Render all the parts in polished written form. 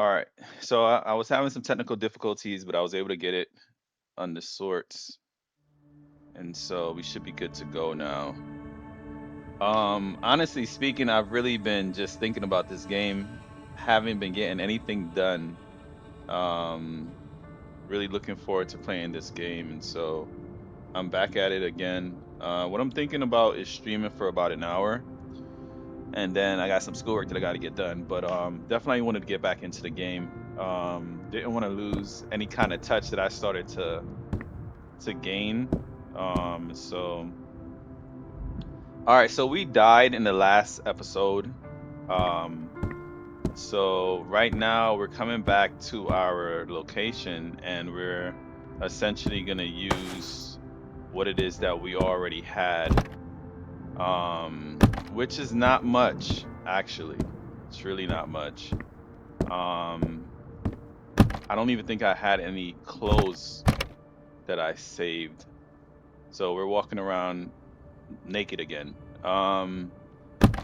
All right. So I was having some technical difficulties, but I was able to get it under sorts, and so we should be good to go now. Honestly speaking, I've really been just thinking about this game, haven't been getting anything done. Um, really looking forward to playing this game, and so I'm back at it again. What I'm thinking about is streaming for about an hour, and then I got some schoolwork that I got to get done. But definitely wanted to get back into the game. Didn't want to lose any kind of touch that I started to gain. So all right, so we died in the last episode. Um, so right now we're coming back to our location, and we're essentially gonna use what it is that we already had, which is not much actually. It's really not much. Um, I don't even think I had any clothes that I saved. So we're walking around naked again.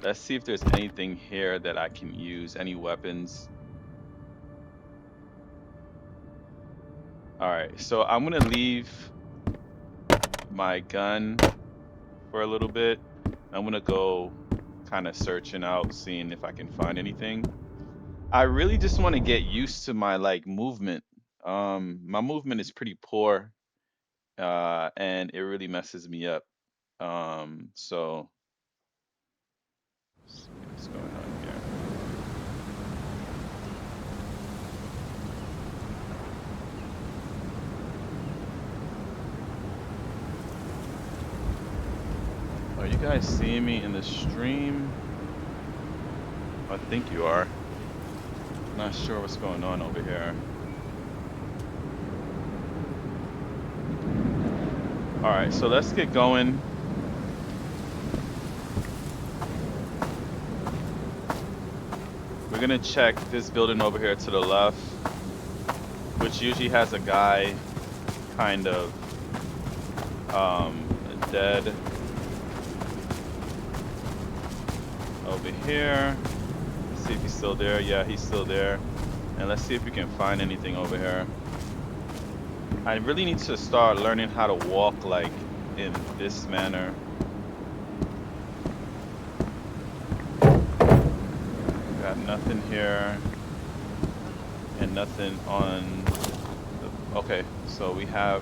Let's see if there's anything here that I can use. Any weapons? All right, so I'm gonna leave my gun for a little bit. I'm gonna go kind of searching out, seeing if I can find anything. I really just want to get used to my like movement. My movement is pretty poor, and it really messes me up. So let's see what's going on here. Are you guys seeing me in the stream? I think you are. Not sure what's going on over here. All right, so let's get going. We're gonna check this building over here to the left, which usually has a guy kind of dead. Over here. Let's see if he's still there. Yeah, he's still there. And let's see if we can find anything over here. I really need to start learning how to walk like in this manner. Got nothing here. And nothing on the, okay, so we have,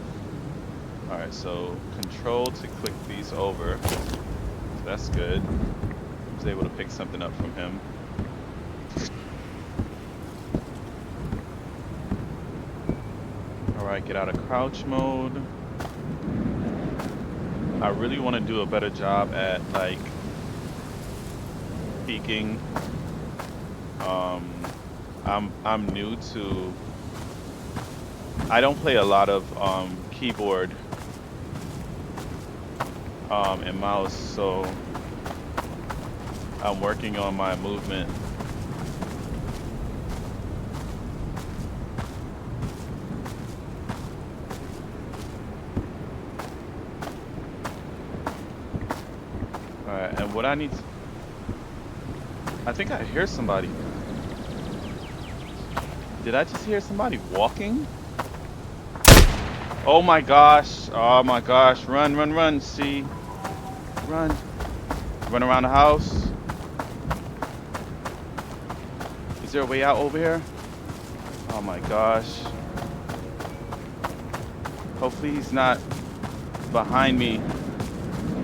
all right, so control to click these over. So that's good. I was able to pick something up from him. All right, get out of crouch mode. I really want to do a better job at like peeking. I'm new to. I don't play a lot of keyboard and mouse, so I'm working on my movement. All right, and what I need. I think I hear somebody. Did I just hear somebody walking? Oh my gosh. Oh my gosh. Run, run, run. See? Run. Run around the house. Is there a way out over here? Oh my gosh. Hopefully he's not behind me.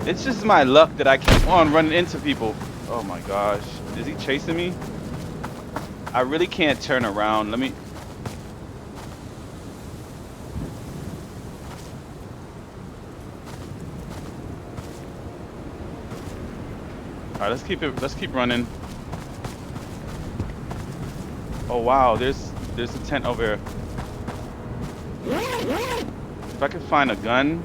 It's just my luck that I keep on running into people. Oh my gosh. Is he chasing me? I really can't turn around. Let me. All right, let's keep running. Oh wow, there's a tent over here. If I could find a gun.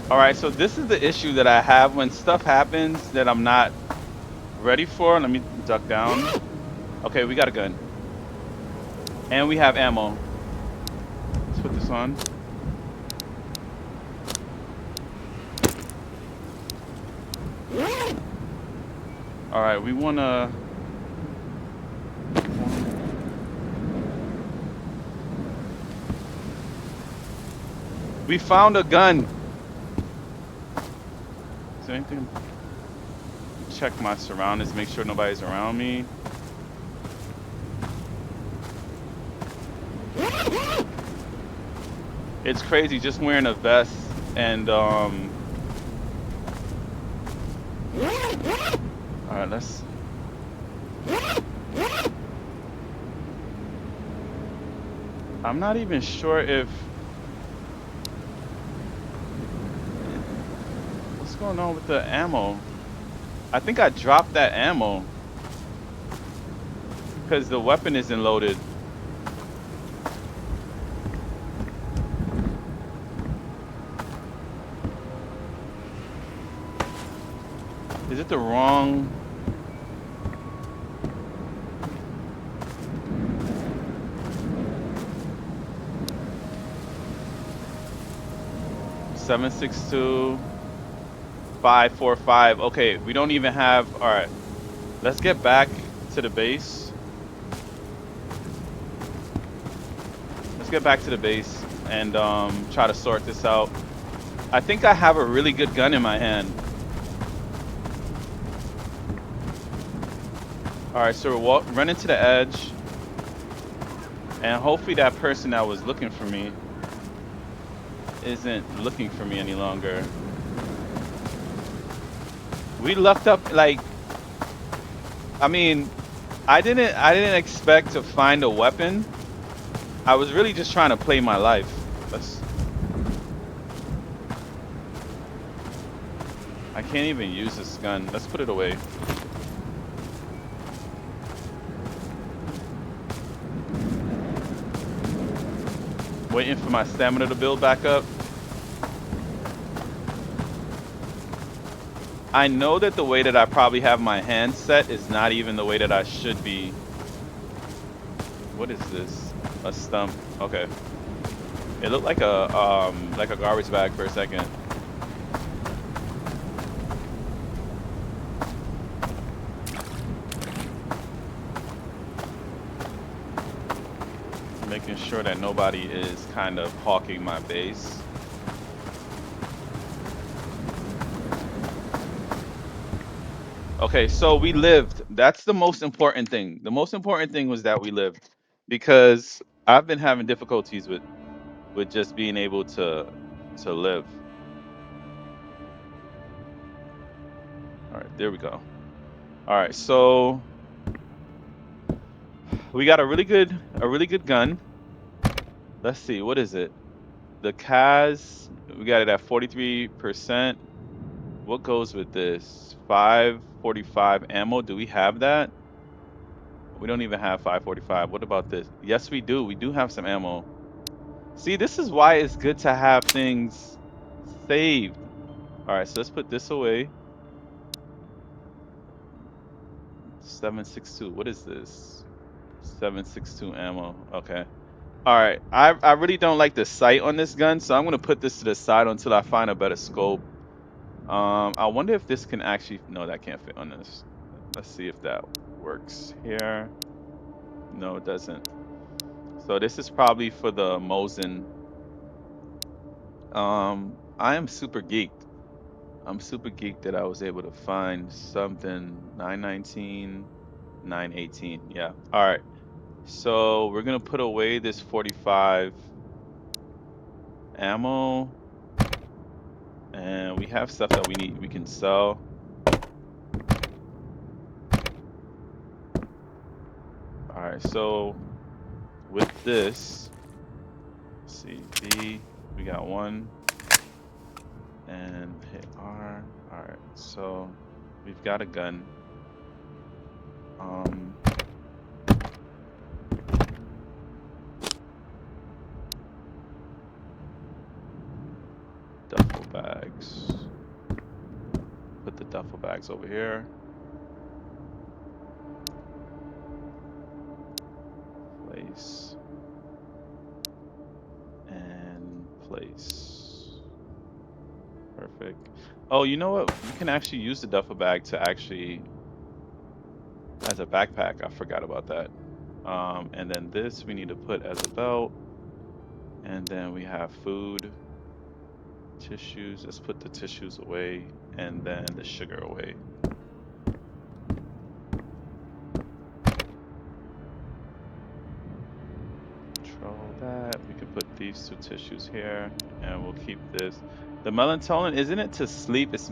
All right, so this is the issue that I have when stuff happens that I'm not ready for. Let me duck down. Okay, we got a gun. And we have ammo. Let's put this on. All right, we wanna. We found a gun. Is there anything? Check my surroundings, make sure nobody's around me. It's crazy just wearing a vest and all right, let's. I'm not even sure if what's going on with the ammo. I think I dropped that ammo because the weapon isn't loaded. Is it the wrong? 762 545. Okay, we don't even have. All right, let's get back to the base. Let's get back to the base and try to sort this out. I think I have a really good gun in my hand. All right, so we're running to the edge, and hopefully that person that was looking for me isn't looking for me any longer. We lucked up like. I mean, I didn't expect to find a weapon. I was really just trying to play my life. Let's. I can't even use this gun. Let's put it away. Waiting for my stamina to build back up. I know that the way that I probably have my hand set is not even the way that I should be. What is this? A stump. Okay. It looked like a garbage bag for a second. Making sure that nobody is kind of hawking my base. Okay, so we lived. That's the most important thing. The most important thing was that we lived because I've been having difficulties with just being able to live. All right, there we go. All right, so we got a really good gun. Let's see, what is it? The CAS, we got it at 43%. What goes with this? 545 ammo. Do we have that? We don't even have 545. What about this? Yes, we do. We do have some ammo. See, this is why it's good to have things saved. All right, so let's put this away. 762. What is this? 762 ammo. Okay. All right. I really don't like the sight on this gun, so I'm gonna put this to the side until I find a better scope. I wonder if this can actually. No, that can't fit on this. Let's see if that works here. No, it doesn't. So this is probably for the Mosin. I am super geeked. I'm super geeked that I was able to find something 919, 918. Yeah. All right. So we're gonna put away this 45 ammo, and we have stuff that we can sell. All right. So with this, let's see, B, we got one, and hit R. All right. So we've got a gun. Um, duffel bags. Put the duffel bags over here. Place. And place. Perfect. Oh, you know what? We can actually use the duffel bag to actually as a backpack. I forgot about that. And then this we need to put as a belt. And then we have food, tissues. Let's put the tissues away and then the sugar away. Control that. We can put these two tissues here and we'll keep this. The melatonin, isn't it to sleep? It's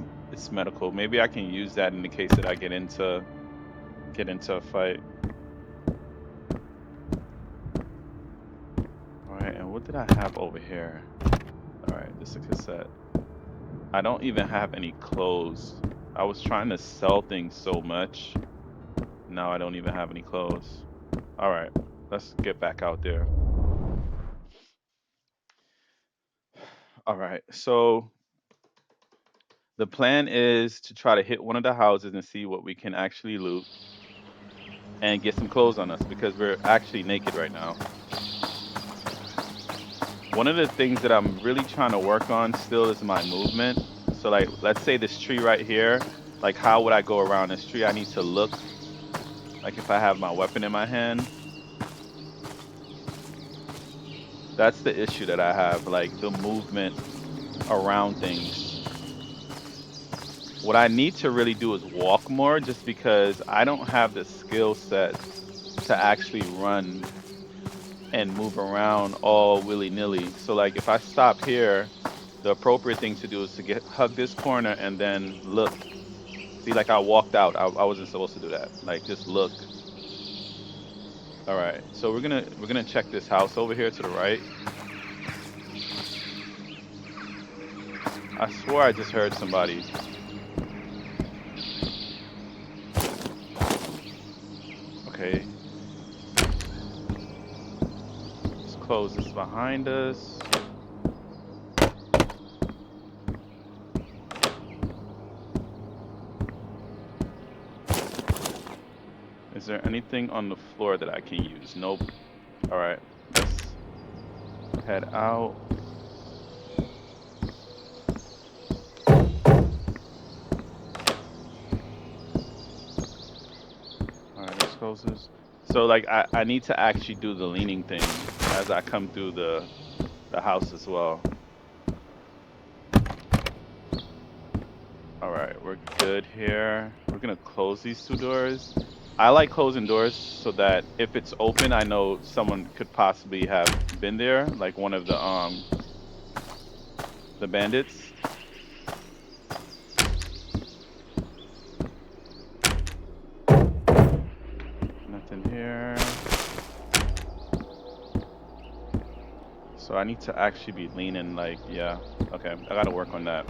medical. Maybe I can use that in the case that I get into a fight. All right, and what did I have over here? All right, this is a cassette. I don't even have any clothes. I was trying to sell things so much. Now I don't even have any clothes. All right, let's get back out there. All right, so the plan is to try to hit one of the houses and see what we can actually loot and get some clothes on us because we're actually naked right now. One of the things that I'm really trying to work on still is my movement. So like let's say this tree right here, like how would I go around this tree? I need to look like if I have my weapon in my hand. That's the issue that I have, like the movement around things. What I need to really do is walk more just because I don't have the skill set to actually run and move around all willy-nilly. So like if I stop here, the appropriate thing to do is to get hug this corner and then look. See, like I walked out. I wasn't supposed to do that. Like just look. All right. So we're gonna check this house over here to the right. I swore I just heard somebody. Okay. Let's close this behind us. Is there anything on the floor that I can use? Nope. All right. Let's head out. All right, let's close this. So like I need to actually do the leaning thing as I come through the house as well. All right, we're good here. We're gonna close these two doors. I like closing doors so that if it's open, I know someone could possibly have been there, like one of the bandits. Nothing here. So I need to actually be leaning like, yeah. Okay, I gotta work on that.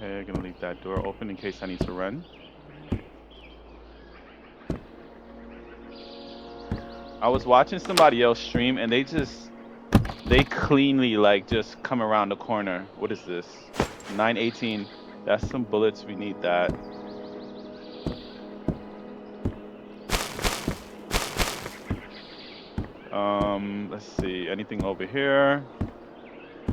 Okay, gonna leave that door open in case I need to run. I was watching somebody else stream and they cleanly like just come around the corner. What is this? 918. That's some bullets. We need that. Let's see. Anything over here?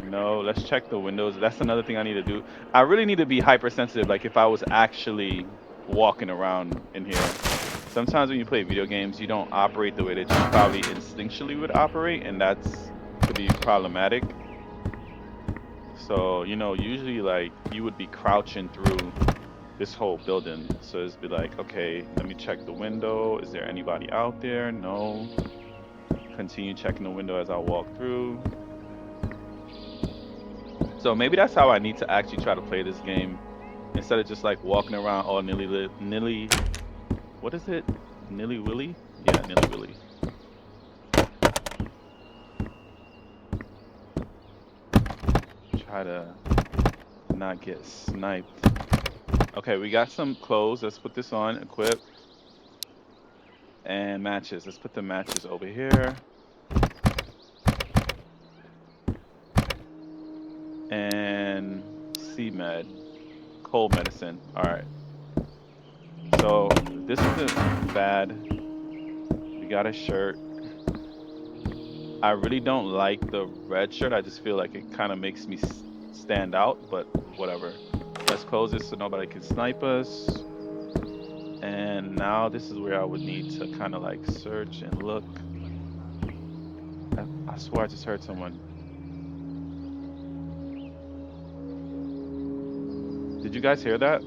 No. Let's check the windows. That's another thing I need to do. I really need to be hypersensitive. Like if I was actually walking around in here. Sometimes when you play video games, you don't operate the way that you probably instinctually would operate, and that's could be problematic. So, usually like you would be crouching through this whole building. So it's be like, okay, let me check the window. Is there anybody out there? No. Continue checking the window as I walk through. So maybe that's how I need to actually try to play this game instead of just like walking around all nilly, what is it? Nilly willy? Yeah, nilly willy. Try to not get sniped. Okay, we got some clothes. Let's put this on. Equip. And matches. Let's put the matches over here. And C-Med. Cold medicine. Alright. So, this isn't bad. We got a shirt. I really don't like the red shirt. I just feel like it kind of makes me stand out, but whatever. Let's close this so nobody can snipe us. And now this is where I would need to kind of like search and look. I swear I just heard someone. Did you guys hear that?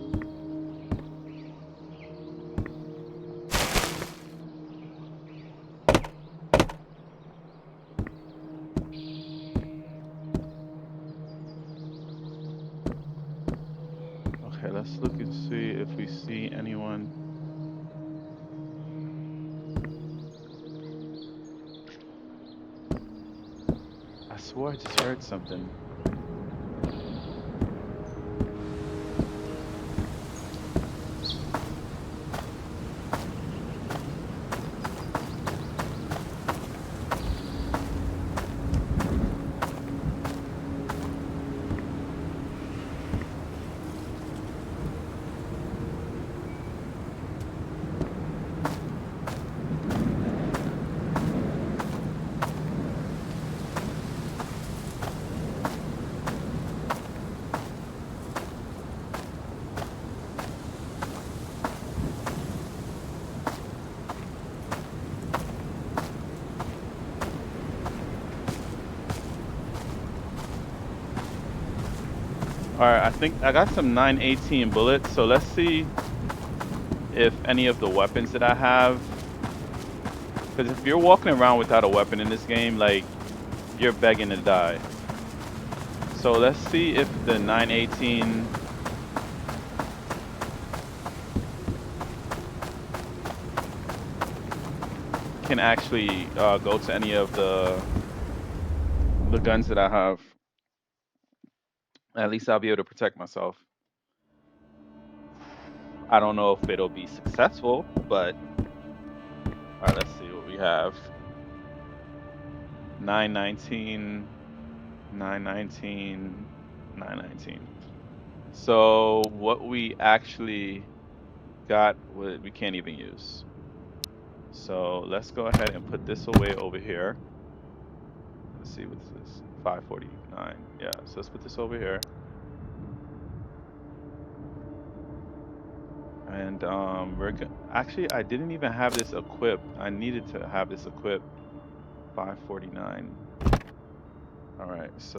Okay, let's look and see if we see anyone. I swore I just heard something. All right, I think I got some 918 bullets, so let's see if any of the weapons that I have. Because if you're walking around without a weapon in this game, like, you're begging to die. So let's see if the 918 can actually go to any of the guns that I have. At least I'll be able to protect myself. I don't know if it'll be successful, but all right, let's see what we have. 919, 919, 919. So what we actually got, we can't even use. So let's go ahead and put this away over here. Let's see what's this. 549. Yeah, so let's put this over here. And actually I didn't even have this equipped. I needed to have this equipped. 549. All right, so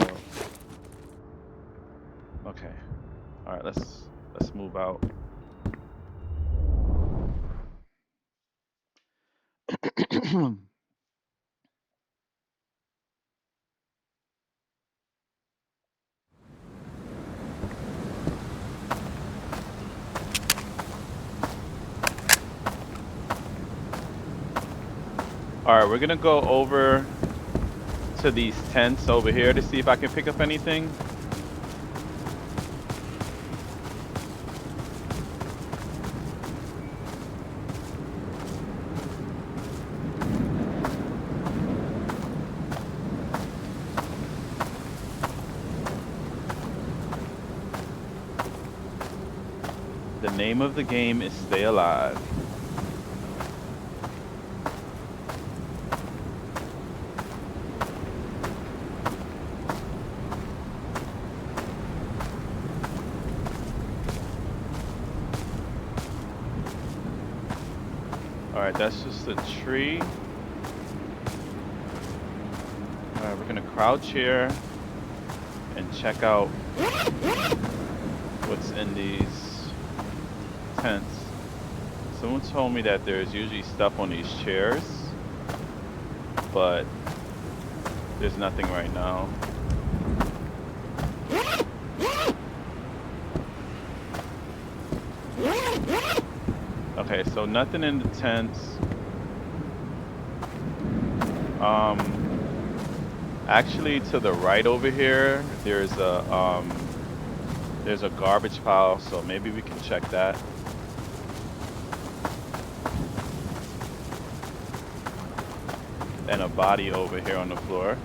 okay. All right, let's move out. All right, we're gonna go over to these tents over here to see if I can pick up anything. The name of the game is Stay Alive. All right, that's just a tree. All right, we're gonna crouch here and check out what's in these tents. Someone told me that there's usually stuff on these chairs, but there's nothing right now. Okay, so nothing in the tents. Actually, to the right over here, there's a garbage pile, so maybe we can check that. And a body over here on the floor.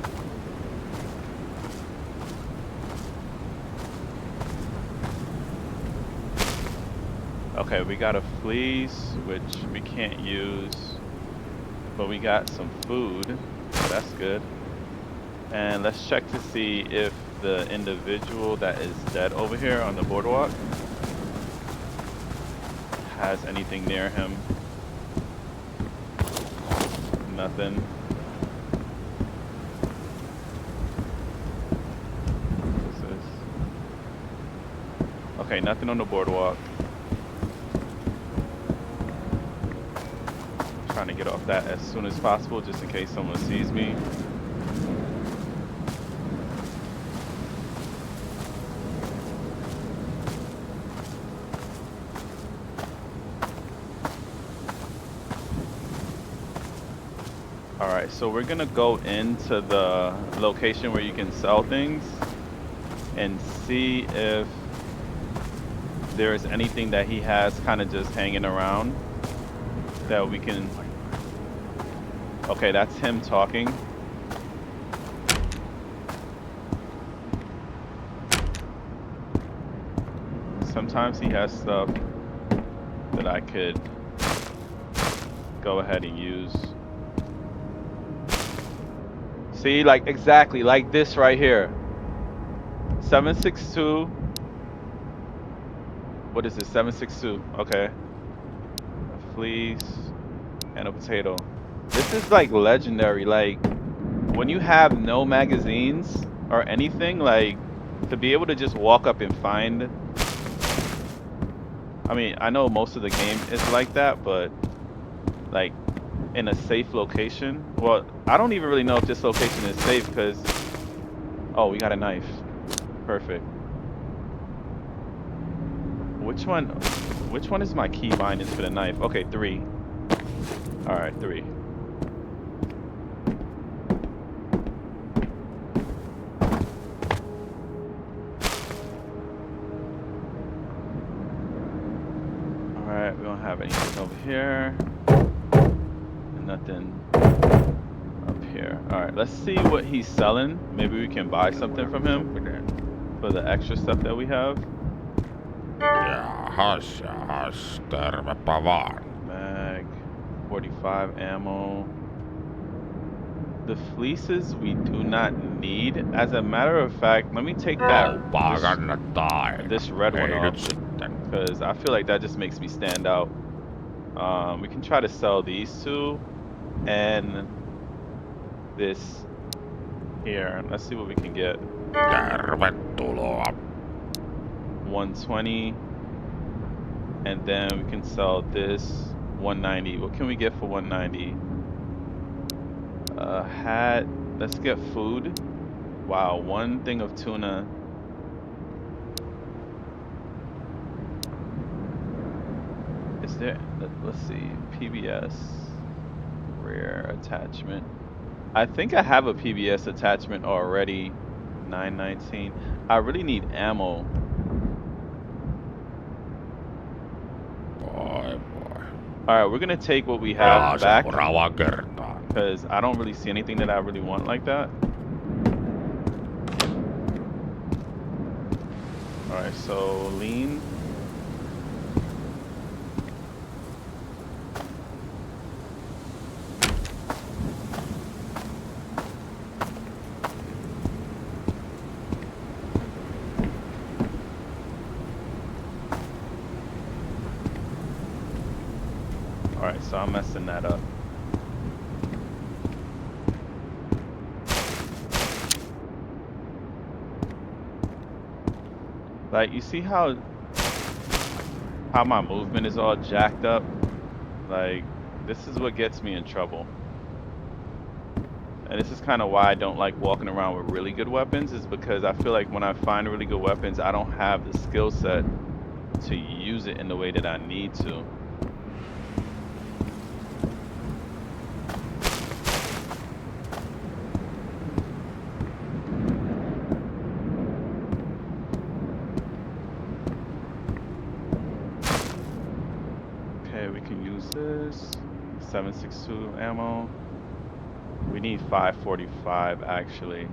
Okay, we got a fleece, which we can't use, but we got some food, so that's good. And let's check to see if the individual that is dead over here on the boardwalk has anything near him. Nothing. What's this? Okay, nothing on the boardwalk. Trying to get off that as soon as possible just in case someone sees me. Alright, so we're gonna go into the location where you can sell things and see if there is anything that he has kind of just hanging around that we can... Okay, that's him talking. Sometimes he has stuff that I could go ahead and use. See, like exactly like this right here. 762. What is this? 762. Okay. A fleece and a potato. This is like legendary. Like when you have no magazines or anything, like to be able to just walk up and find. I mean, I know most of the game is like that, but like in a safe location. Well, I don't even really know if this location is safe because... Oh, we got a knife. Perfect. Which one is my key bindings for the knife? Okay, 3. Alright, 3. Alright, we don't have anything over here. And nothing up here. Alright, let's see what he's selling. Maybe we can buy something from him for the extra stuff that we have. Jahas, tervepä vaan. Mag, 45 ammo. The fleeces we do not need. As a matter of fact, let me take this red one off because I feel like that just makes me stand out. We can try to sell these two and this here. Let's see what we can get. Tervetuloa. 120, and then we can sell this 190. What can we get for 190? Hat. Let's get food. Wow, 1 thing of tuna. Is there? Let's see. PBS rare attachment. I think I have a PBS attachment already. 919. I really need ammo. Alright, we're gonna take what we have back because I don't really see anything that I really want like that. Alright, so lean. Alright, so I'm messing that up. Like, you see how my movement is all jacked up? Like, this is what gets me in trouble. And this is kind of why I don't like walking around with really good weapons, is because I feel like when I find really good weapons, I don't have the skill set to use it in the way that I need to. We can use this 7.62 ammo. We need 545 actually.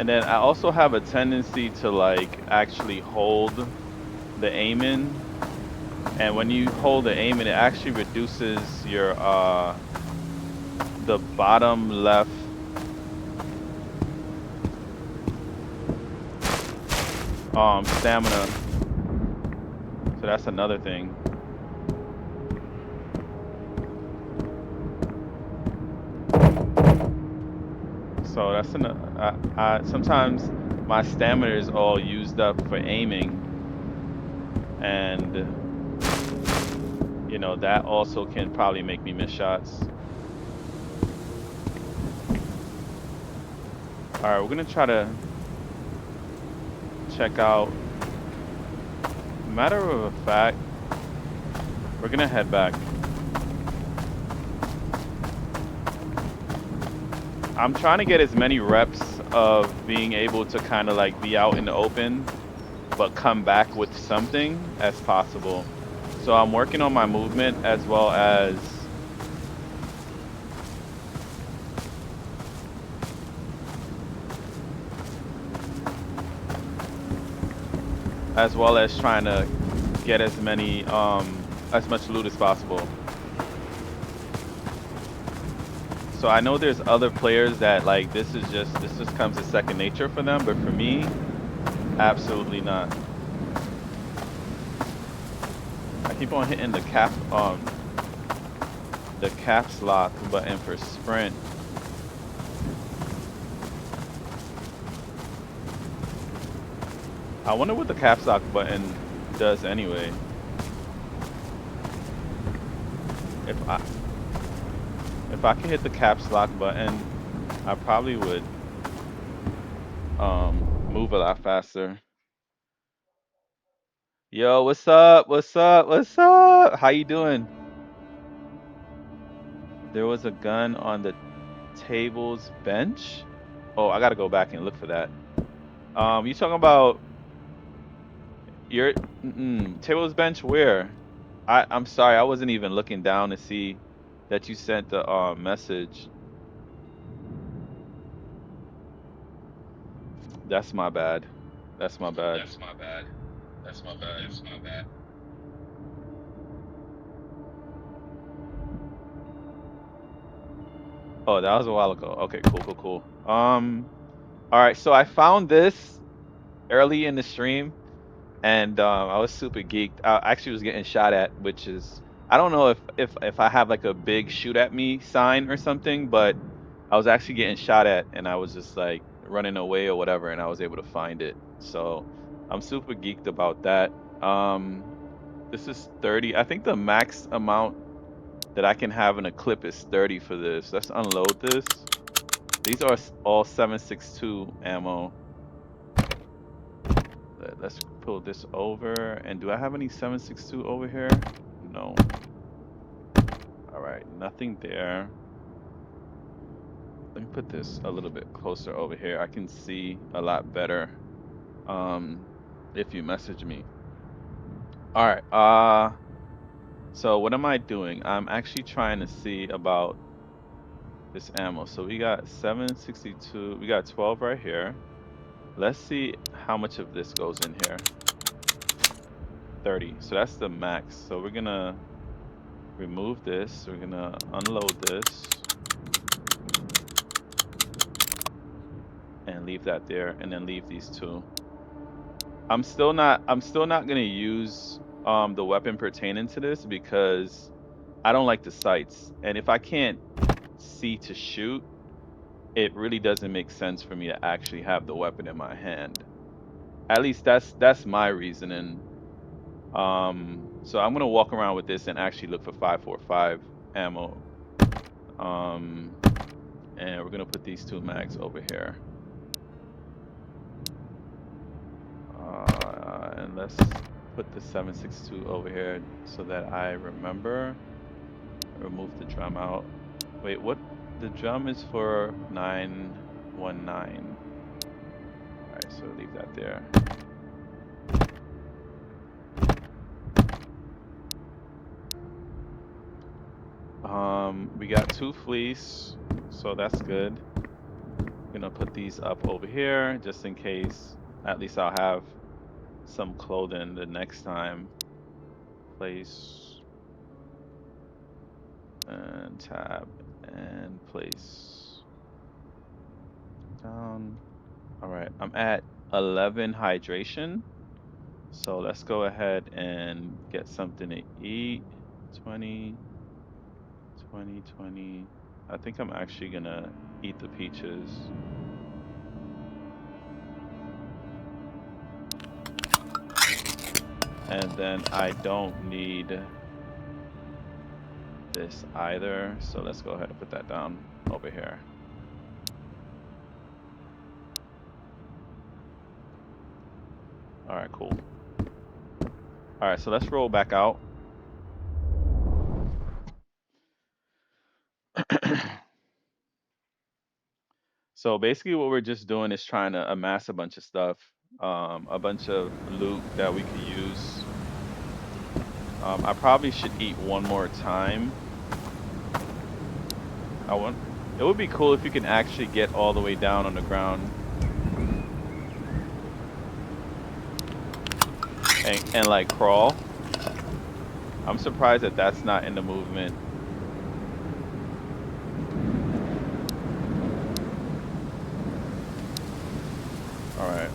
And then I also have a tendency to like actually hold the aim in. And when you hold the aim in, it actually reduces your the bottom left stamina. So that's another thing. So that's sometimes my stamina is all used up for aiming, and that also can probably make me miss shots. All right, we're gonna try to check out. Matter of fact, we're gonna head back. I'm trying to get as many reps of being able to kind of like be out in the open, but come back with something as possible. So I'm working on my movement as well as trying to get as much loot as possible. So I know there's other players that like this just comes as second nature for them, but for me, absolutely not. I keep on hitting the caps lock button for sprint. I wonder what the caps lock button does anyway. If I if I can hit the caps lock button, I probably would move a lot faster. Yo, what's up? What's up? What's up? How you doing? There was a gun on the table's bench. Oh, I gotta go back and look for that. You talking about your table's bench where? I'm sorry, I wasn't even looking down to see that you sent the message. That's my bad. That's my bad. That's my bad. That's my bad. That's my bad. Oh, that was a while ago. Okay, cool, cool, cool. All right, so I found this early in the stream, and I was super geeked. I actually was getting shot at, which is I don't know if I have like a big shoot at me sign or something, but I was actually getting shot at, and I was just like running away or whatever, and I was able to find it. So I'm super geeked about that. This is 30. I think the max amount that I can have in a clip is 30 for this. Let's unload this. These are all 7.62 ammo. Let's pull this over. And do I have any 7.62 over here? No. All right, nothing there. Let me put this a little bit closer over here. I can see a lot better if you message me. All right. So what am I doing? I'm actually trying to see about this ammo. So we got 7.62. We got 12 right here. Let's see how much of this goes in here. 30. So that's the max. So we're gonna remove this. We're gonna unload this and leave that there, and then leave these two. I'm still not gonna use the weapon pertaining to this because I don't like the sights. And if I can't see to shoot, it really doesn't make sense for me to actually have the weapon in my hand. At least that's my reasoning. So I'm gonna walk around with this and actually look for 5.45 ammo. Um, and we're gonna put these two mags over here. And let's put the 7.62 over here so that I remember. Remove the drum out. Wait, what? The drum is for 919. All right, so leave that there. We got two fleece, so that's good. Gonna put these up over here just in case. At least I'll have some clothing the next time. Place and tab and place down. All right, I'm at 11 hydration. So let's go ahead and get something to eat. 20, 20, 20. I think I'm actually gonna eat the peaches. And then I don't need this either. So let's go ahead and put that down over here. All right, cool. All right, so let's roll back out. So basically what we're just doing is trying to amass a bunch of stuff, a bunch of loot that we could use. I probably should eat one more time. I want. It would be cool if you can actually get all the way down on the ground and like crawl. I'm surprised that that's not in the movement. All right.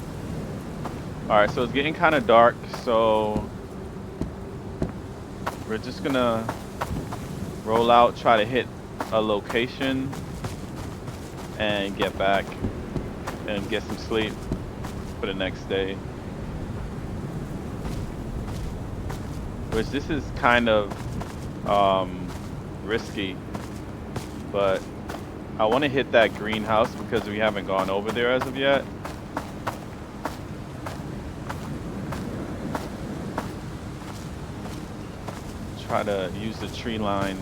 All right, so it's getting kind of dark, so we're just gonna roll out, try to hit a location and get back and get some sleep for the next day. Which this is kind of risky, but I want to hit that greenhouse because we haven't gone over there as of yet. Try to use the tree line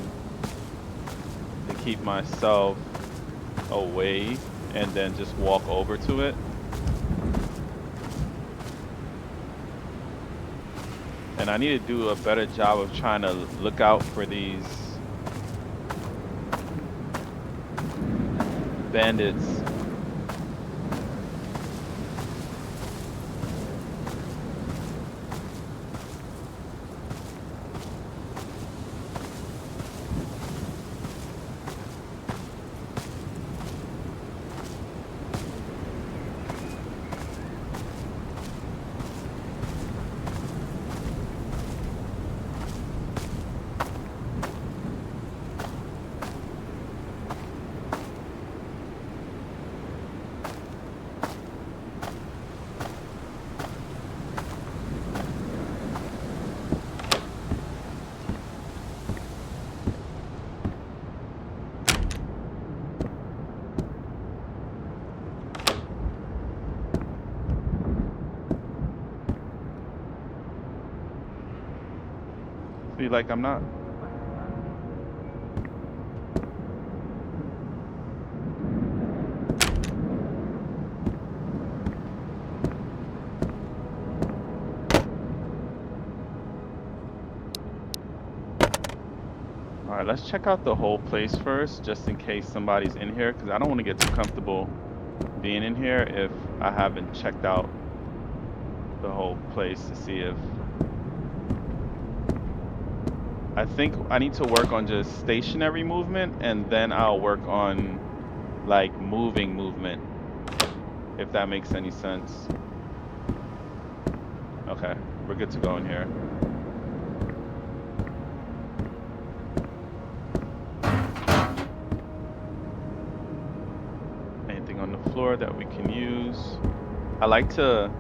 to keep myself away and then just walk over to it. And I need to do a better job of trying to look out for these bandits. See, like I'm not. All right, let's check out the whole place first, just in case somebody's in here, because I don't want to get too comfortable being in here if I haven't checked out the whole place to see if. I think I need to work on just stationary movement, and then I'll work on like moving movement, if that makes any sense. Okay, we're good to go in here. Anything on the floor that we can use? I like to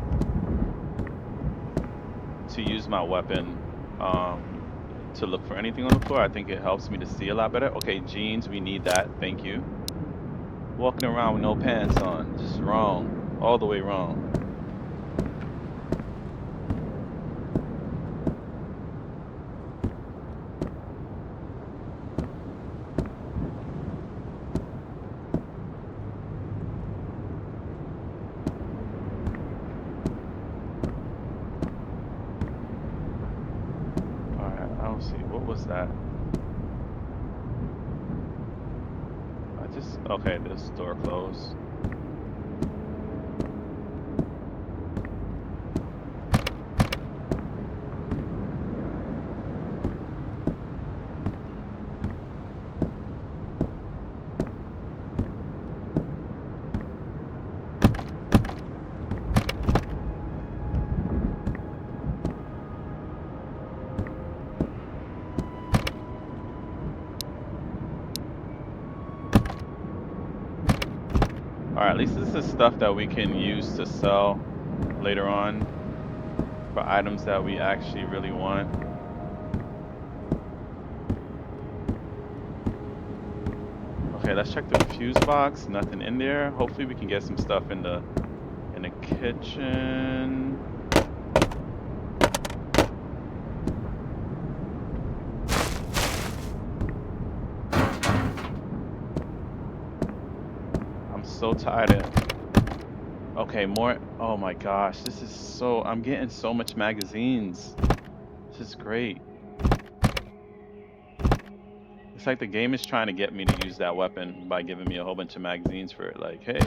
use my weapon to look for anything on the floor. I think it helps me to see a lot better. Okay, jeans, we need that. Thank you. Walking around with no pants on, just wrong, all the way wrong. All right, I don't see. What was that? Okay, this door closed. All right, at least this is stuff that we can use to sell later on for items that we actually really want. Okay, let's check the fuse box. Nothing in there. Hopefully we can get some stuff in the kitchen. I'm so tired of. Okay, more. Oh my gosh, this is so. I'm getting so much magazines. This is great. It's like the game is trying to get me to use that weapon by giving me a whole bunch of magazines for it. Like, hey,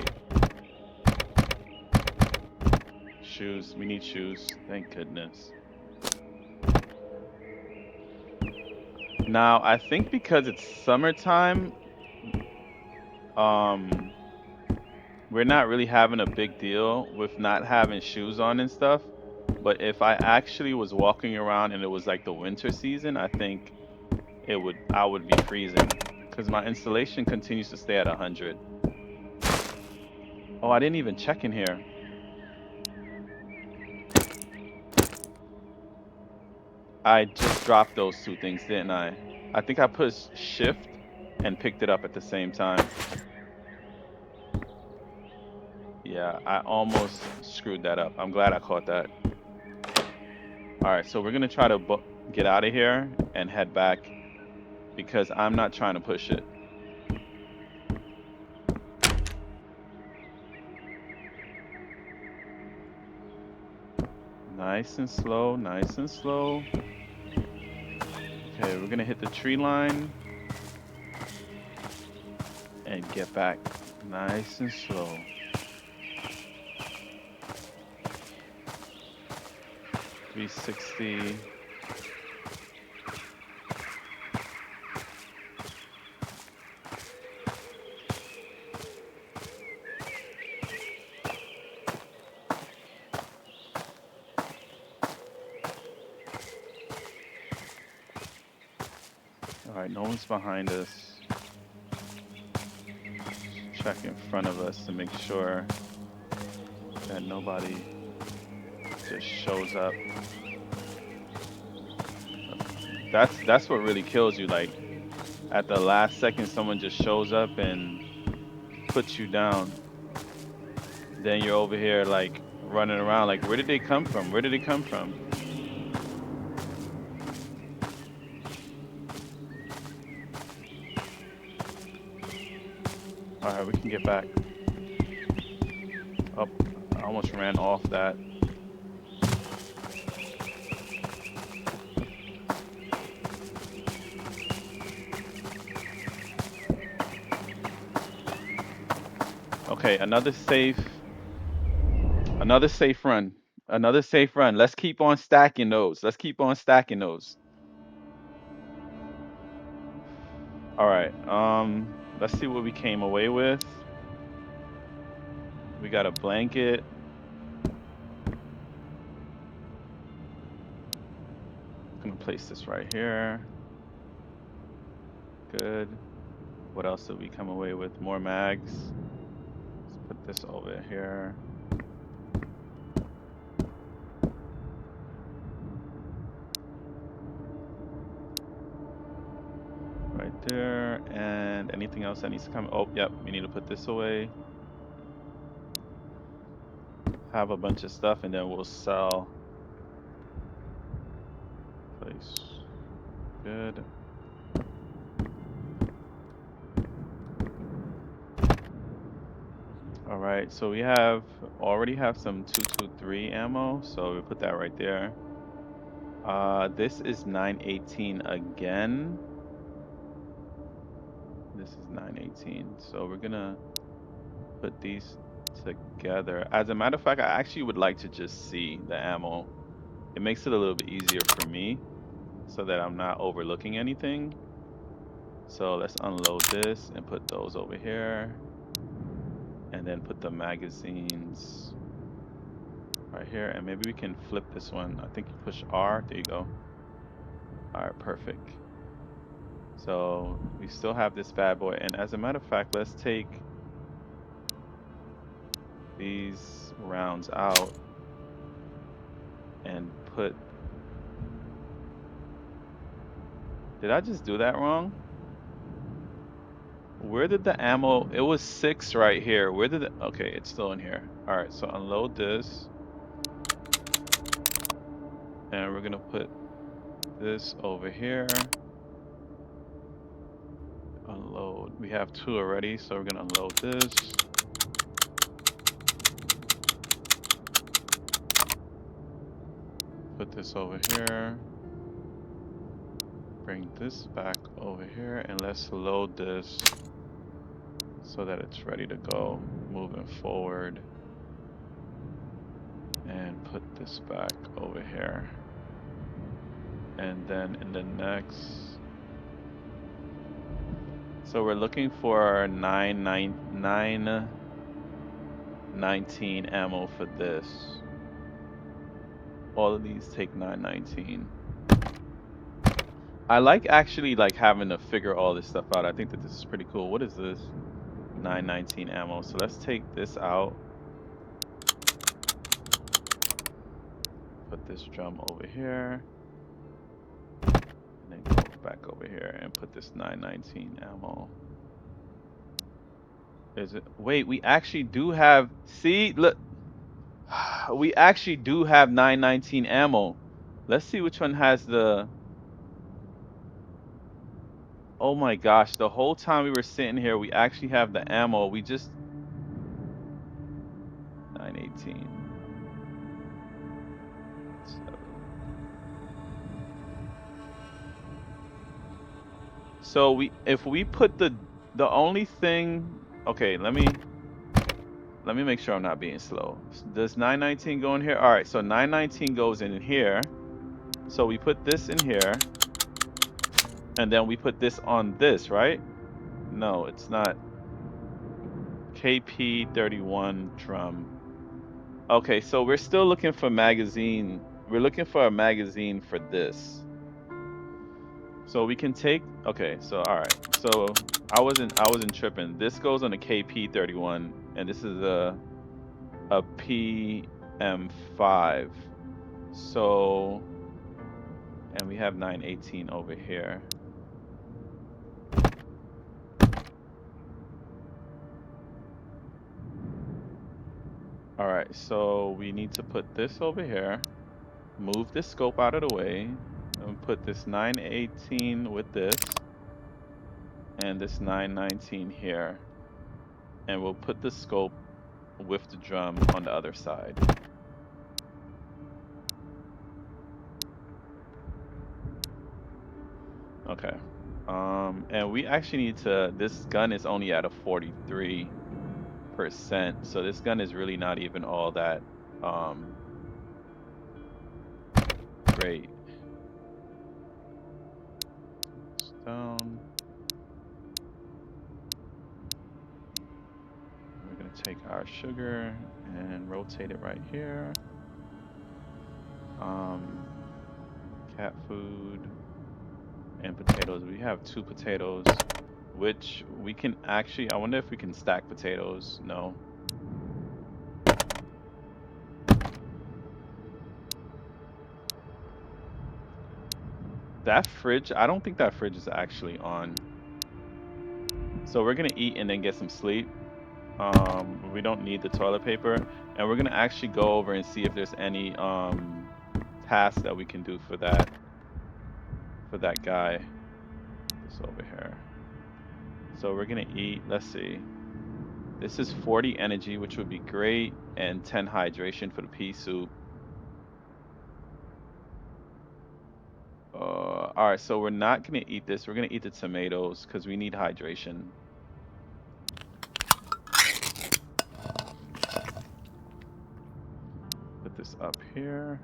shoes. We need shoes. Thank goodness. Now, I think because it's summertime, um, we're not really having a big deal with not having shoes on and stuff. But if I actually was walking around and it was like the winter season, I think I would be freezing because my installation continues to stay at 100. Oh, I didn't even check in here. I just dropped those two things, didn't I? I think I pushed shift and picked it up at the same time. Yeah, I almost screwed that up. I'm glad I caught that. All right, so we're gonna try to get out of here and head back because I'm not trying to push it. Nice and slow, nice and slow. Okay, we're gonna hit the tree line and get back nice and slow. 360. All right, no one's behind us. Check in front of us to make sure that nobody just shows up. That's what really kills you. Like at the last second, someone just shows up and puts you down. Then you're over here like running around. Like where did they come from? Where did they come from? All right, we can get back. Up. I almost ran off that. Okay, another safe run. Another safe run. Let's keep on stacking those. Let's keep on stacking those. All right. Let's see what we came away with. We got a blanket. I'm gonna place this right here. Good. What else did we come away with? More mags. Let's put this over here. Right there. And anything else that needs to come? Oh, yep. We need to put this away. Have a bunch of stuff, and then we'll sell. Place. Good. All right. So we already have some 223 ammo. So we'll put that right there. This is 918 again. This is 918. So we're gonna put these together. As a matter of fact, I actually would like to just see the ammo. It makes it a little bit easier for me so that I'm not overlooking anything. So let's unload this and put those over here. And then put the magazines right here. And maybe we can flip this one. I think you push R. There you go. All right, perfect. So we still have this bad boy. And as a matter of fact, let's take these rounds out and put. Did I just do that wrong? Where did the ammo? It was 6 right here. Where did it? Okay, it's still in here. All right, so unload this, and we're gonna put this over here. Unload. We have 2 already, so we're gonna unload this. Put this over here. Bring this back over here, and let's load this so that it's ready to go moving forward. And put this back over here. And then in the next, so we're looking for 919 ammo for this. All of these take 919. I like actually like having to figure all this stuff out. I think that this is pretty cool. What is this? 919 ammo. So let's take this out. Put this drum over here. And then go back over here and put this 919 ammo. Is it? Wait, we actually do have. See, look. We actually do have 919 ammo. Let's see which one has the. Oh my gosh, the whole time we were sitting here, we actually have the ammo. We just 918. 7. So if we put the only thing, okay, let me make sure I'm not being slow. Does 919 go in here? All right, so 919 goes in here. So we put this in here, and then we put this on this, right? No, it's not. KP31 drum. Okay, so we're still looking for magazine. We're looking for a magazine for this. So we can take, okay, so all right. So I wasn't tripping. This goes on a KP31 and this is a PM5. So and we have 918 over here. All right, so we need to put this over here. Move this scope out of the way and put this 918 with this and this 919 here. And we'll put the scope with the drum on the other side. Okay. And we actually need to, this gun is only at a 43%. So this gun is really not even all that great. Down. We're gonna take our sugar and rotate it right here. Cat food and potatoes. We have 2 potatoes, which we can actually, I wonder if we can stack potatoes. No. That fridge, I don't think that fridge is actually on. So we're gonna eat and then get some sleep. We don't need the toilet paper, and we're gonna actually go over and see if there's any tasks that we can do for that guy. This over here. So we're gonna eat. Let's see. This is 40 energy, which would be great, and 10 hydration for the pea soup. All right, so we're not gonna eat this. We're gonna eat the tomatoes because we need hydration. Put this up here,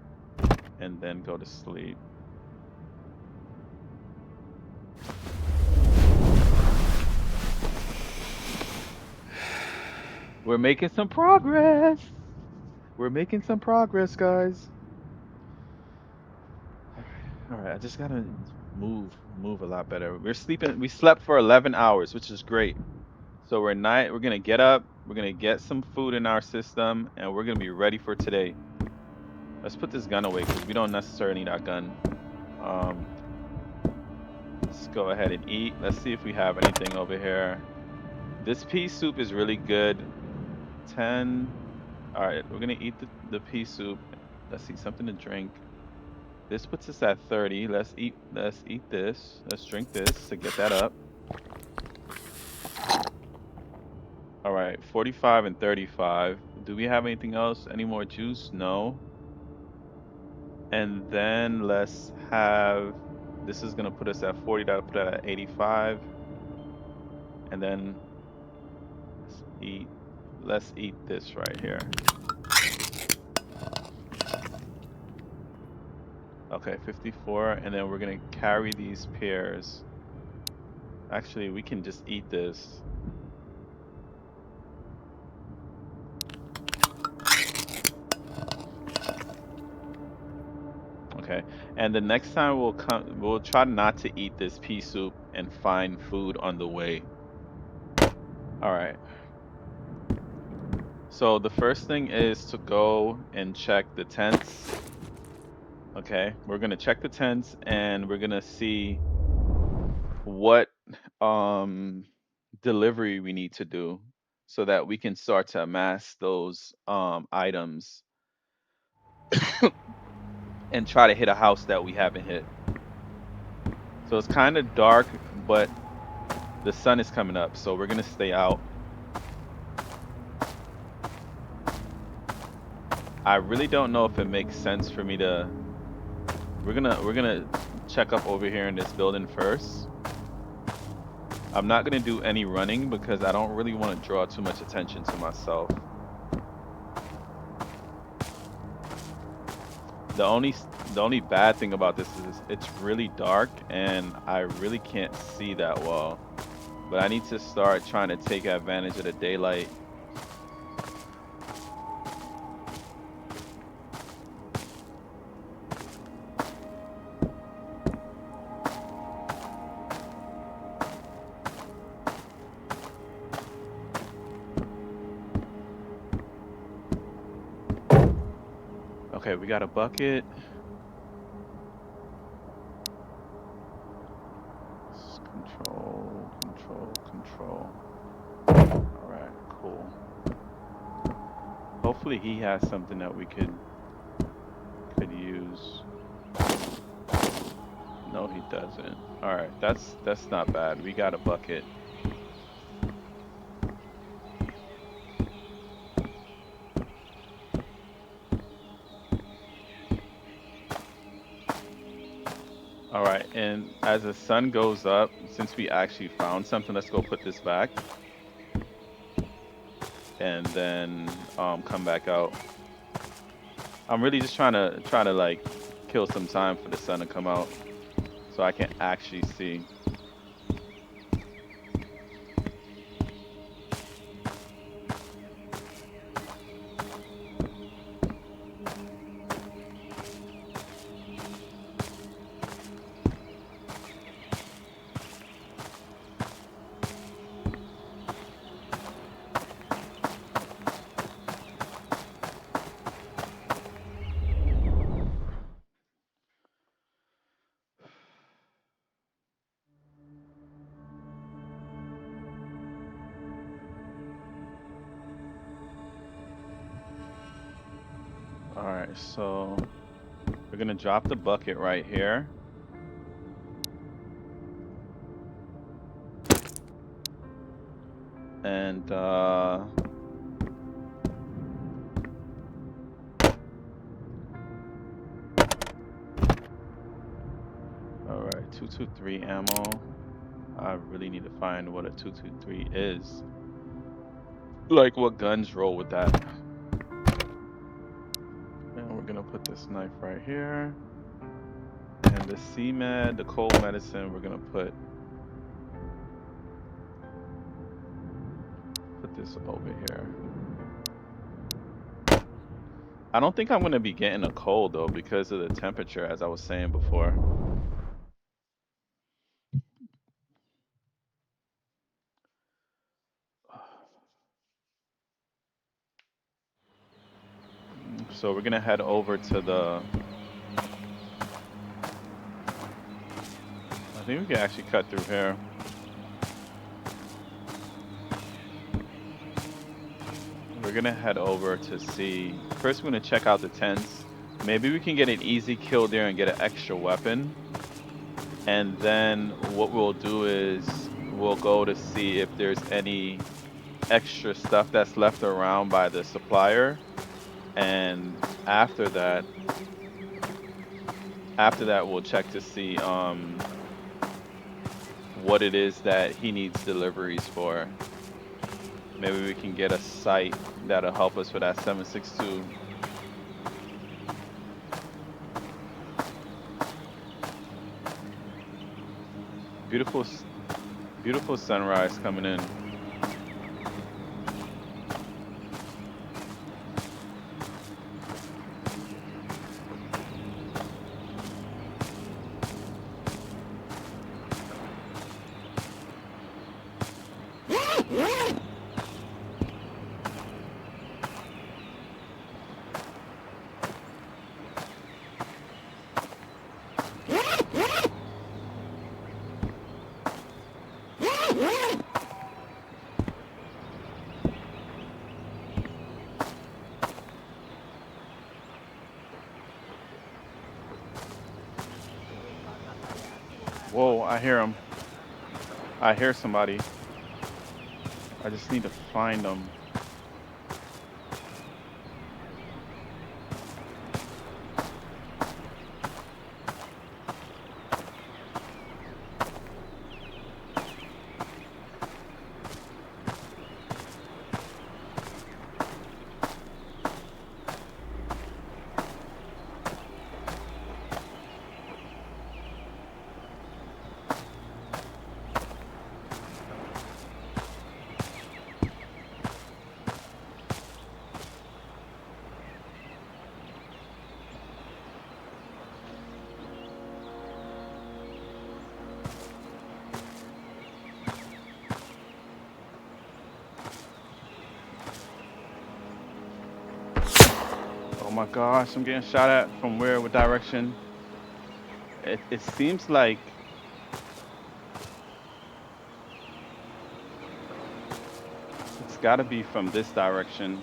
and then go to sleep. We're making some progress. We're making some progress, guys. All right, I just gotta move a lot better. We're sleeping. We slept for 11 hours, which is great. So we're gonna get up We're gonna get some food in our system, and we're gonna be ready for today. Let's put this gun away because we don't necessarily need our gun. Um, let's go ahead and eat. Let's see if we have anything over here. This pea soup is really good. 10. All right, we're gonna eat the pea soup. Let's see, something to drink. This puts us at 30. Let's eat this. Let's drink this to get that up. All right, 45 and 35. Do we have anything else? Any more juice? No. And then let's have this is gonna put us at 40, that'll put it at 85. And then let's eat let's eat this right here. Okay, 54, and then we're gonna carry these pears. Actually, we can just eat this. Okay. And the next time we'll try not to eat this pea soup and find food on the way. All right. So the first thing is to go and check the tents. Okay. We're gonna check the tents and we're gonna see what um delivery we need to do so that we can start to amass those items and try to hit a house that we haven't hit. So it's kind of dark, but the sun is coming up, so we're gonna stay out. I really don't know if it makes sense for me to. We're gonna check up over here in this building first. I'm not gonna do any running because I don't really want to draw too much attention to myself. The only bad thing about this is it's really dark and I really can't see that well. But I need to start trying to take advantage of the daylight. Okay, we got a bucket. Control, control, control. All right, cool. Hopefully he has something that we could use. No, he doesn't. All right, that's not bad. We got a bucket. All right, and as the sun goes up, since we actually found something, let's go put this back and then come back out. I'm really just trying to like kill some time for the sun to come out so I can actually see. All right, so we're gonna drop the bucket right here. And all right, 223 ammo. I really need to find what a 223 is. Like what guns roll with that. And we're gonna put this knife right here. And the CMed, the cold medicine, we're gonna put this over here. I don't think I'm gonna be getting a cold though because of the temperature, as I was saying before. So we're gonna head over to the. I think we can actually cut through here. We're gonna head over to see. First, we're gonna check out the tents. Maybe we can get an easy kill there and get an extra weapon. And then what we'll do is we'll go to see if there's any extra stuff that's left around by the supplier. And after that, we'll check to see what it is that he needs deliveries for. Maybe we can get a site that'll help us with that 762. Beautiful, beautiful sunrise coming in. Whoa, I hear him. I hear somebody. I just need to find them. Oh my gosh, I'm getting shot at from where? What direction? It seems like it's got to be from this direction.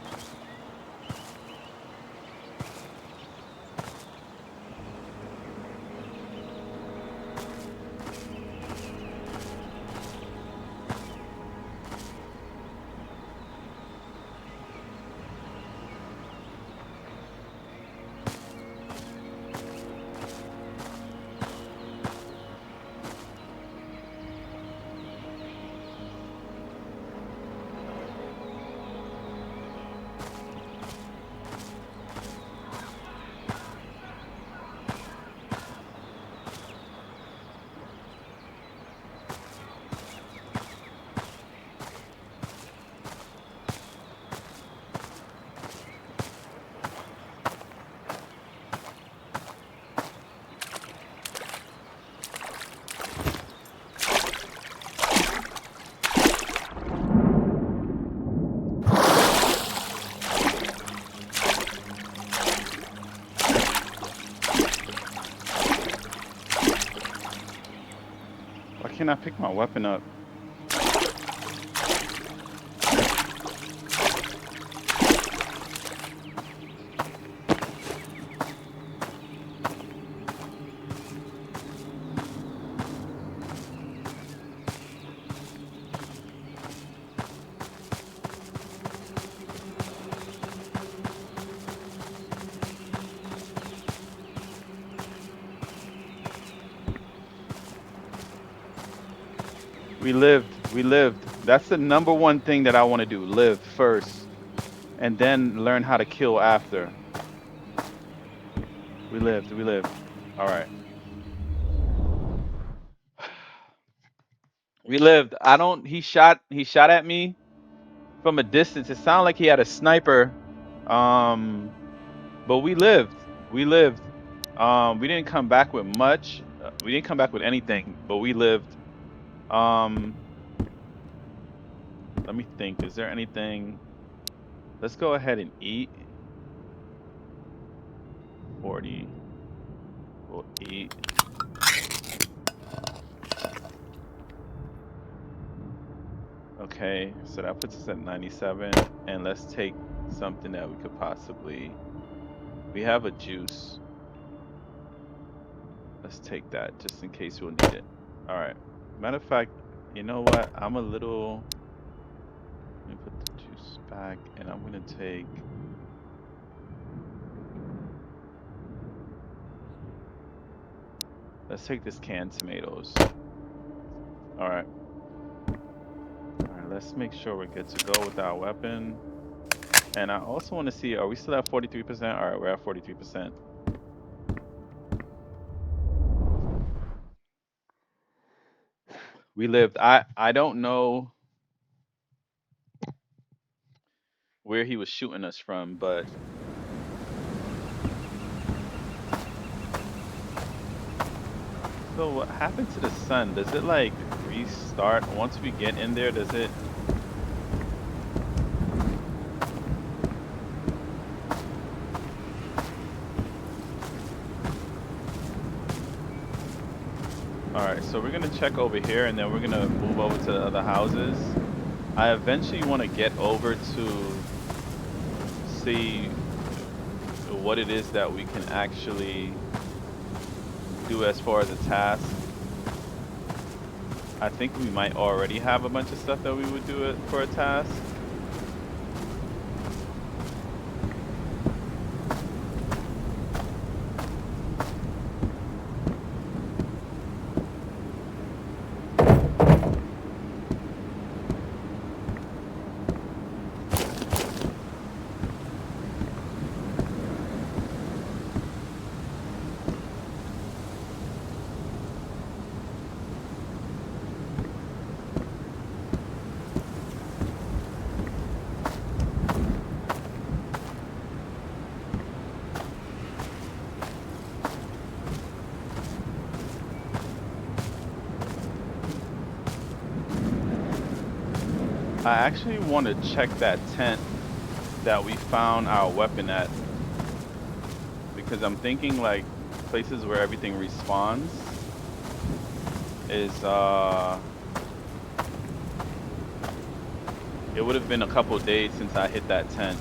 Why can't I pick my weapon up? We lived. We lived. That's the number one thing that I want to do. Live first, and then learn how to kill after. We lived. We lived. All right. We lived. I don't. He shot. He shot at me from a distance. It sounded like he had a sniper. Um, but we lived. We lived. We didn't come back with much. We didn't come back with anything, but we lived. Um, let me think. Is there anything? Let's go ahead and eat. 40. Well, 8. Okay, so that puts us at 97. And let's take something that we could possibly. We have a juice. Let's take that just in case we'll need it. All right. Matter of fact, you know what? I'm a little. Let me put the juice back, and I'm gonna take. Let's take this canned tomatoes. All right. All right. Let's make sure we're good to go with our weapon. And I also want to see, are we still at 43%? All right, we're at 43%. We lived. I don't know where he was shooting us from, but so what happened to the sun? Does it like restart once we get in there? Does it? All right, so we're gonna check over here, and then we're gonna move over to the other houses. I eventually want to get over to see what it is that we can actually do as far as a task. I think we might already have a bunch of stuff that we would do it for a task. I actually want to check that tent that we found our weapon at, because I'm thinking like places where everything respawns is it would have been a couple days since I hit that tent.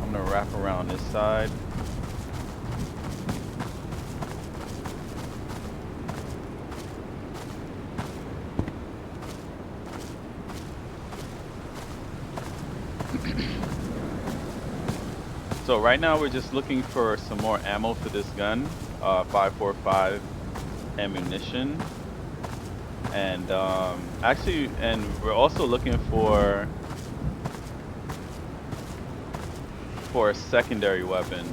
I'm gonna wrap around this side. So right now we're just looking for some more ammo for this gun, 5.45 ammunition, and actually, and we're also looking for a secondary weapon.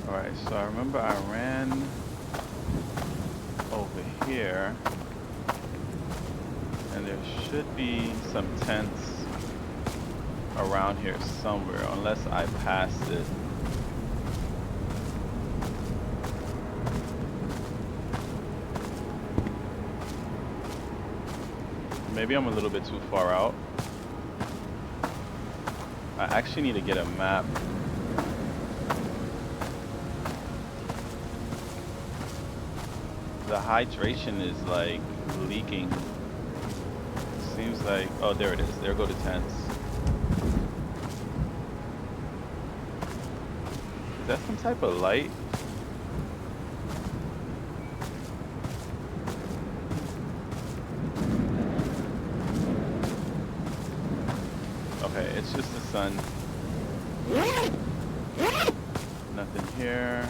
Alright, so I remember I ran over here, and there should be some tents around here somewhere, unless I passed it. Maybe I'm a little bit too far out. I actually need to get a map. The hydration is like leaking. Seems like, oh, there it is. There go the tents. Is that some type of light? Okay, it's just the sun. Nothing here.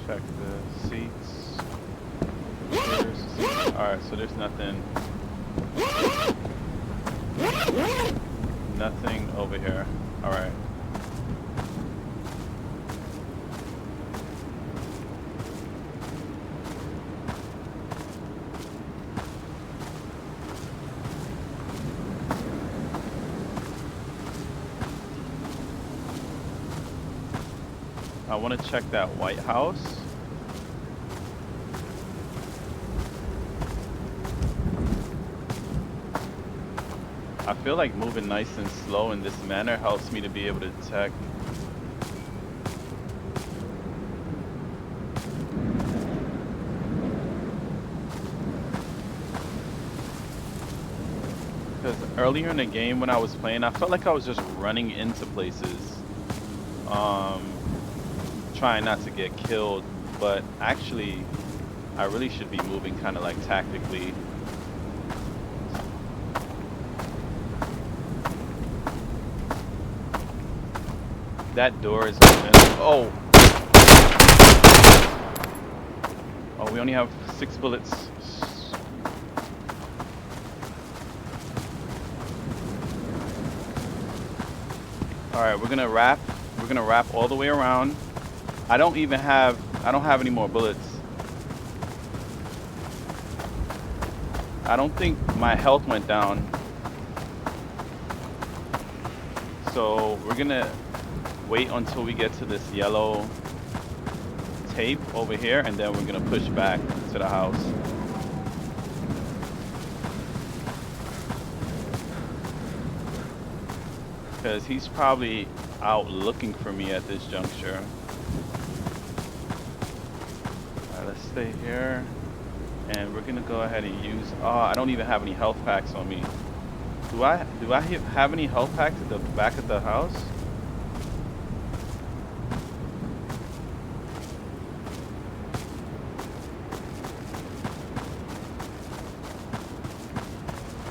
Check the seats. Alright, so there's nothing. Nothing over here. Alright. I want to check that White House. I feel like moving nice and slow in this manner helps me to be able to detect. Because earlier in the game when I was playing, I felt like I was just running into places, um, trying not to get killed. But actually, I really should be moving kind of like tactically. That door is open. Oh, oh, we only have 6 bullets. All right, we're gonna wrap. We're gonna wrap all the way around. I don't even have. I don't have any more bullets. I don't think my health went down. So we're gonna wait until we get to this yellow tape over here, and then we're gonna push back to the house. Because he's probably out looking for me at this juncture. Alright, let's stay here. And we're gonna go ahead and use, oh, I don't even have any health packs on me. Do I have any health packs at the back of the house?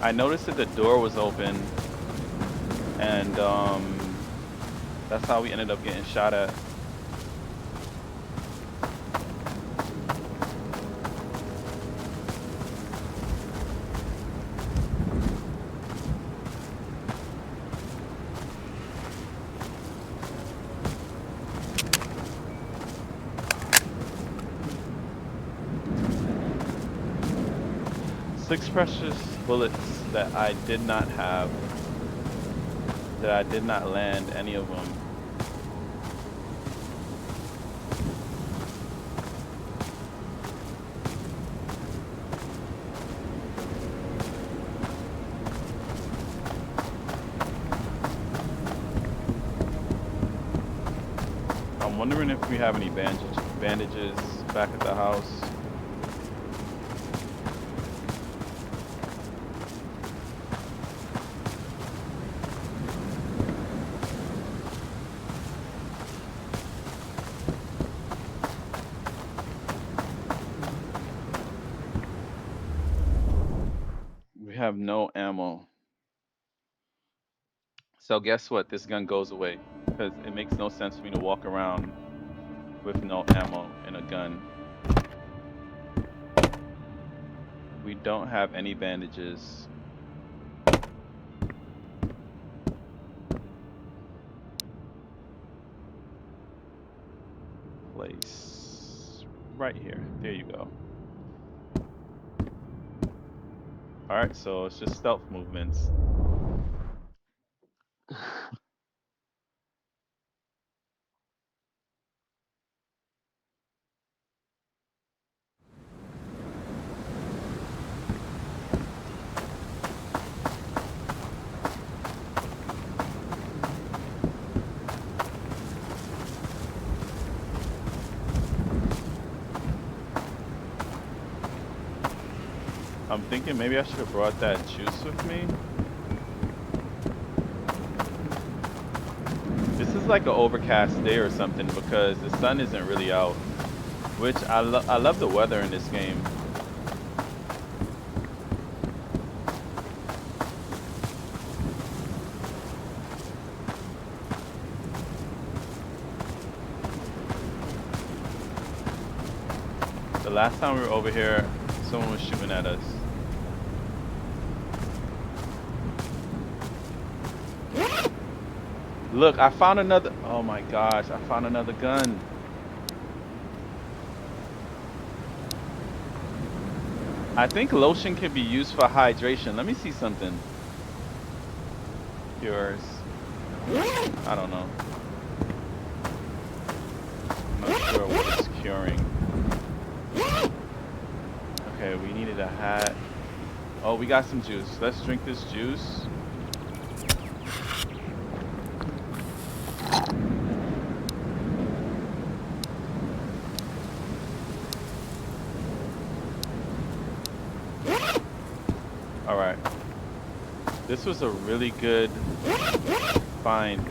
I noticed that the door was open, and that's how we ended up getting shot at. Six precious bullets that I did not have, that I did not land any of them. I'm wondering if we have any bandages back at the house. We have no ammo. So guess what? This gun goes away because it makes no sense for me to walk around with no ammo and a gun. We don't have any bandages. Place right here. There you go. All right, so it's just stealth movements. I'm thinking maybe I should have brought that juice with me. This is like an overcast day or something because the sun isn't really out, which I love the weather in this game. The last time we were over here, someone was shooting at us. Look, I found another. Oh my gosh, I found another gun. I think lotion can be used for hydration. Let me see something. Cures. I don't know. sure what it's curing. Okay, we needed a hat. Oh, we got some juice. Let's drink this juice. All right. This was a really good find.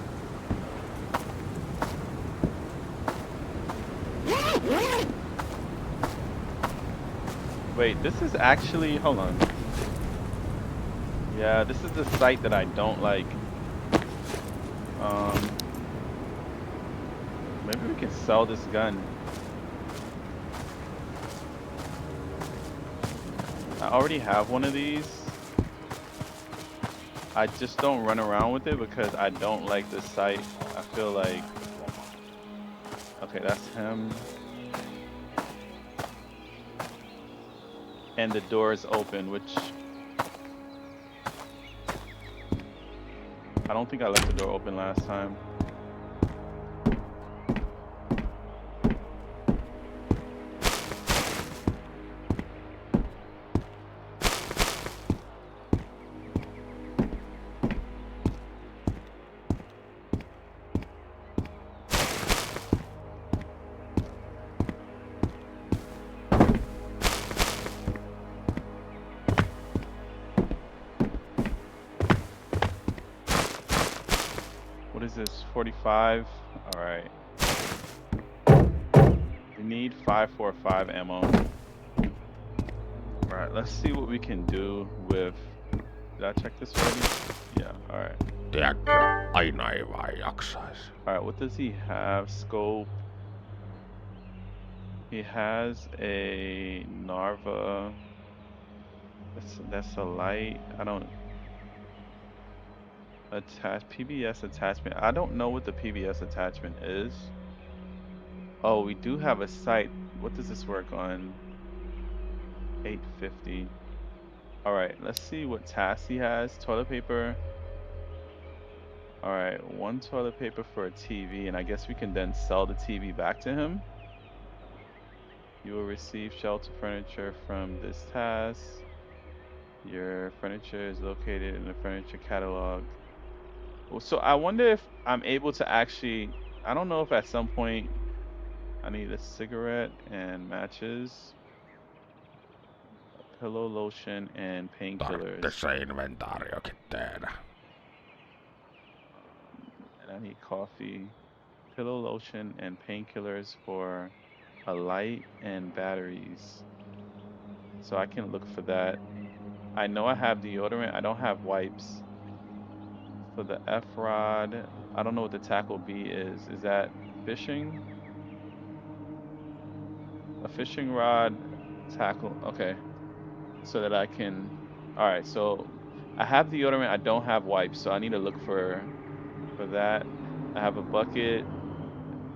Wait, this is actually, hold on. Yeah, this is the site that I don't like. Um, Maybe we can sell this gun. I already have one of these. I just don't run around with it because I don't like the site. I feel like, okay, that's him. And the door is open, which I don't think I left the door open last time. What is this? 45? All right. We need 545 ammo. All right, let's see what we can do with. Did I check this already? Yeah, all right. Tiedätkö, aina ei vaan jaksaisi. All right, what does he have? Scope. He has a Narva. That's a light. I don't attach PBS attachment. I don't know what the PBS attachment is. Oh, we do have a site. What does this work on? 850. All right, let's see what tasks he has. Toilet paper. All right, one toilet paper for a TV, and I guess we can then sell the TV back to him. You will receive shelter furniture from this task. Your furniture is located in the furniture catalog. So I wonder if I'm able to actually, I don't know if at some point I need a cigarette and matches, a pillow lotion and painkillers. Tarvitsee inventaariokin tehdä. And I need coffee, pillow lotion and painkillers for a light and batteries. So I can look for that. I know I have deodorant. I don't have wipes. For the F rod, I don't know what the tackle B is. Is that fishing? A fishing rod tackle. Okay. So that I can. All right. So I have deodorant. I don't have wipes. So I need to look for that. I have a bucket.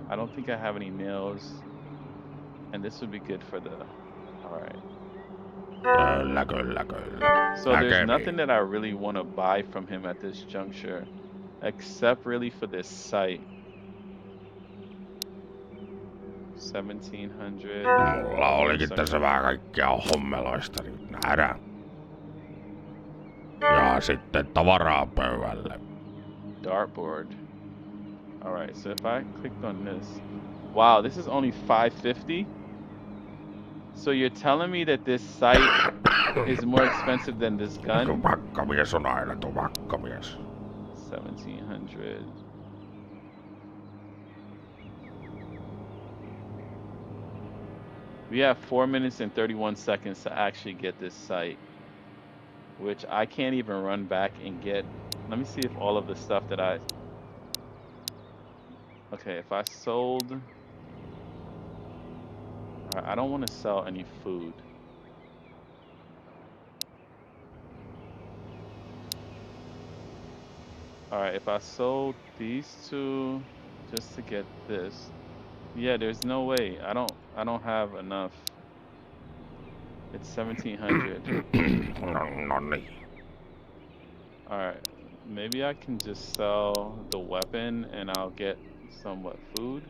I don't think I have any nails. And this would be good for the. All right. Kyllä, kyllä, kyllä. So there's nothing Näkemiin. that I really want to buy from him at this juncture, except really for this site. 1700. Mulla Hold on a olikin second. tässä vähän kaikkea hommeloista, niin nähdään. Ja sitten tavaraa pöydälle. Dartboard. All right. So if I clicked on this, wow, this is only 550. So you're telling me that this site is more expensive than this gun? Tupakkamies on aina tupakkamies. 1700. We have 4 minutes and 31 seconds to actually get this site, which I can't even run back and get. Let me see if all of the stuff that okay, if I sold, I don't want to sell any food. All right, if I sold these two just to get this, yeah, there's no way. I don't have enough. It's 1700. No niin. All right, maybe I can just sell the weapon and I'll get some what food.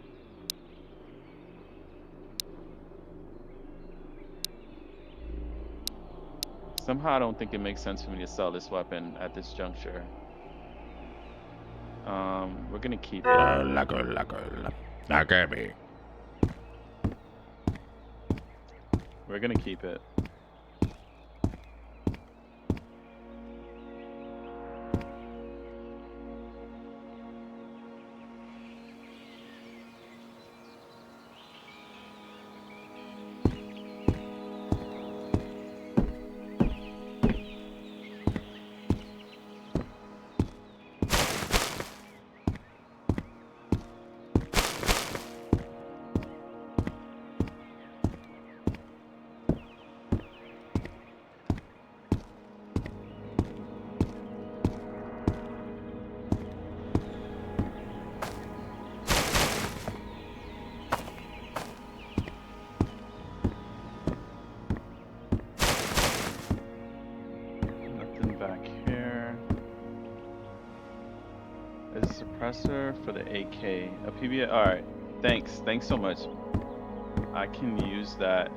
Somehow I don't think it makes sense for me to sell this weapon at this juncture. We're gonna keep it. Kyllä, kyllä, kyllä. Näkemiin. We're gonna keep it. Nothing back here. There's a suppressor for the AK. A PBA. All right. Thanks. Thanks so much. I can use that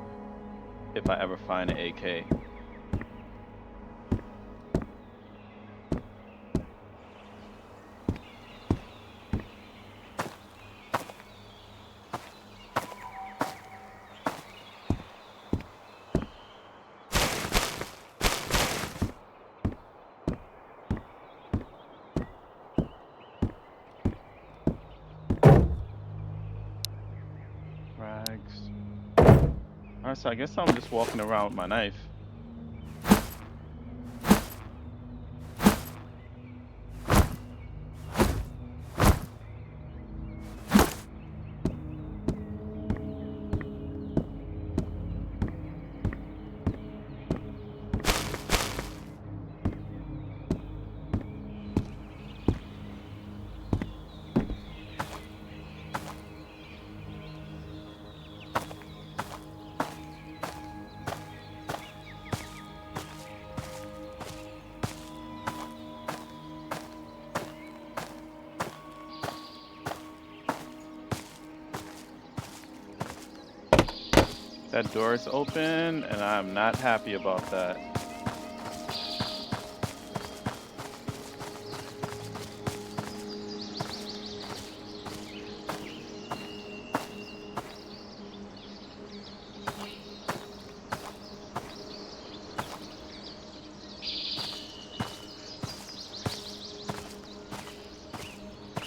if I ever find an AK. Rags. Alright, so I guess I'm just walking around with my knife. That door is open, and I'm not happy about that.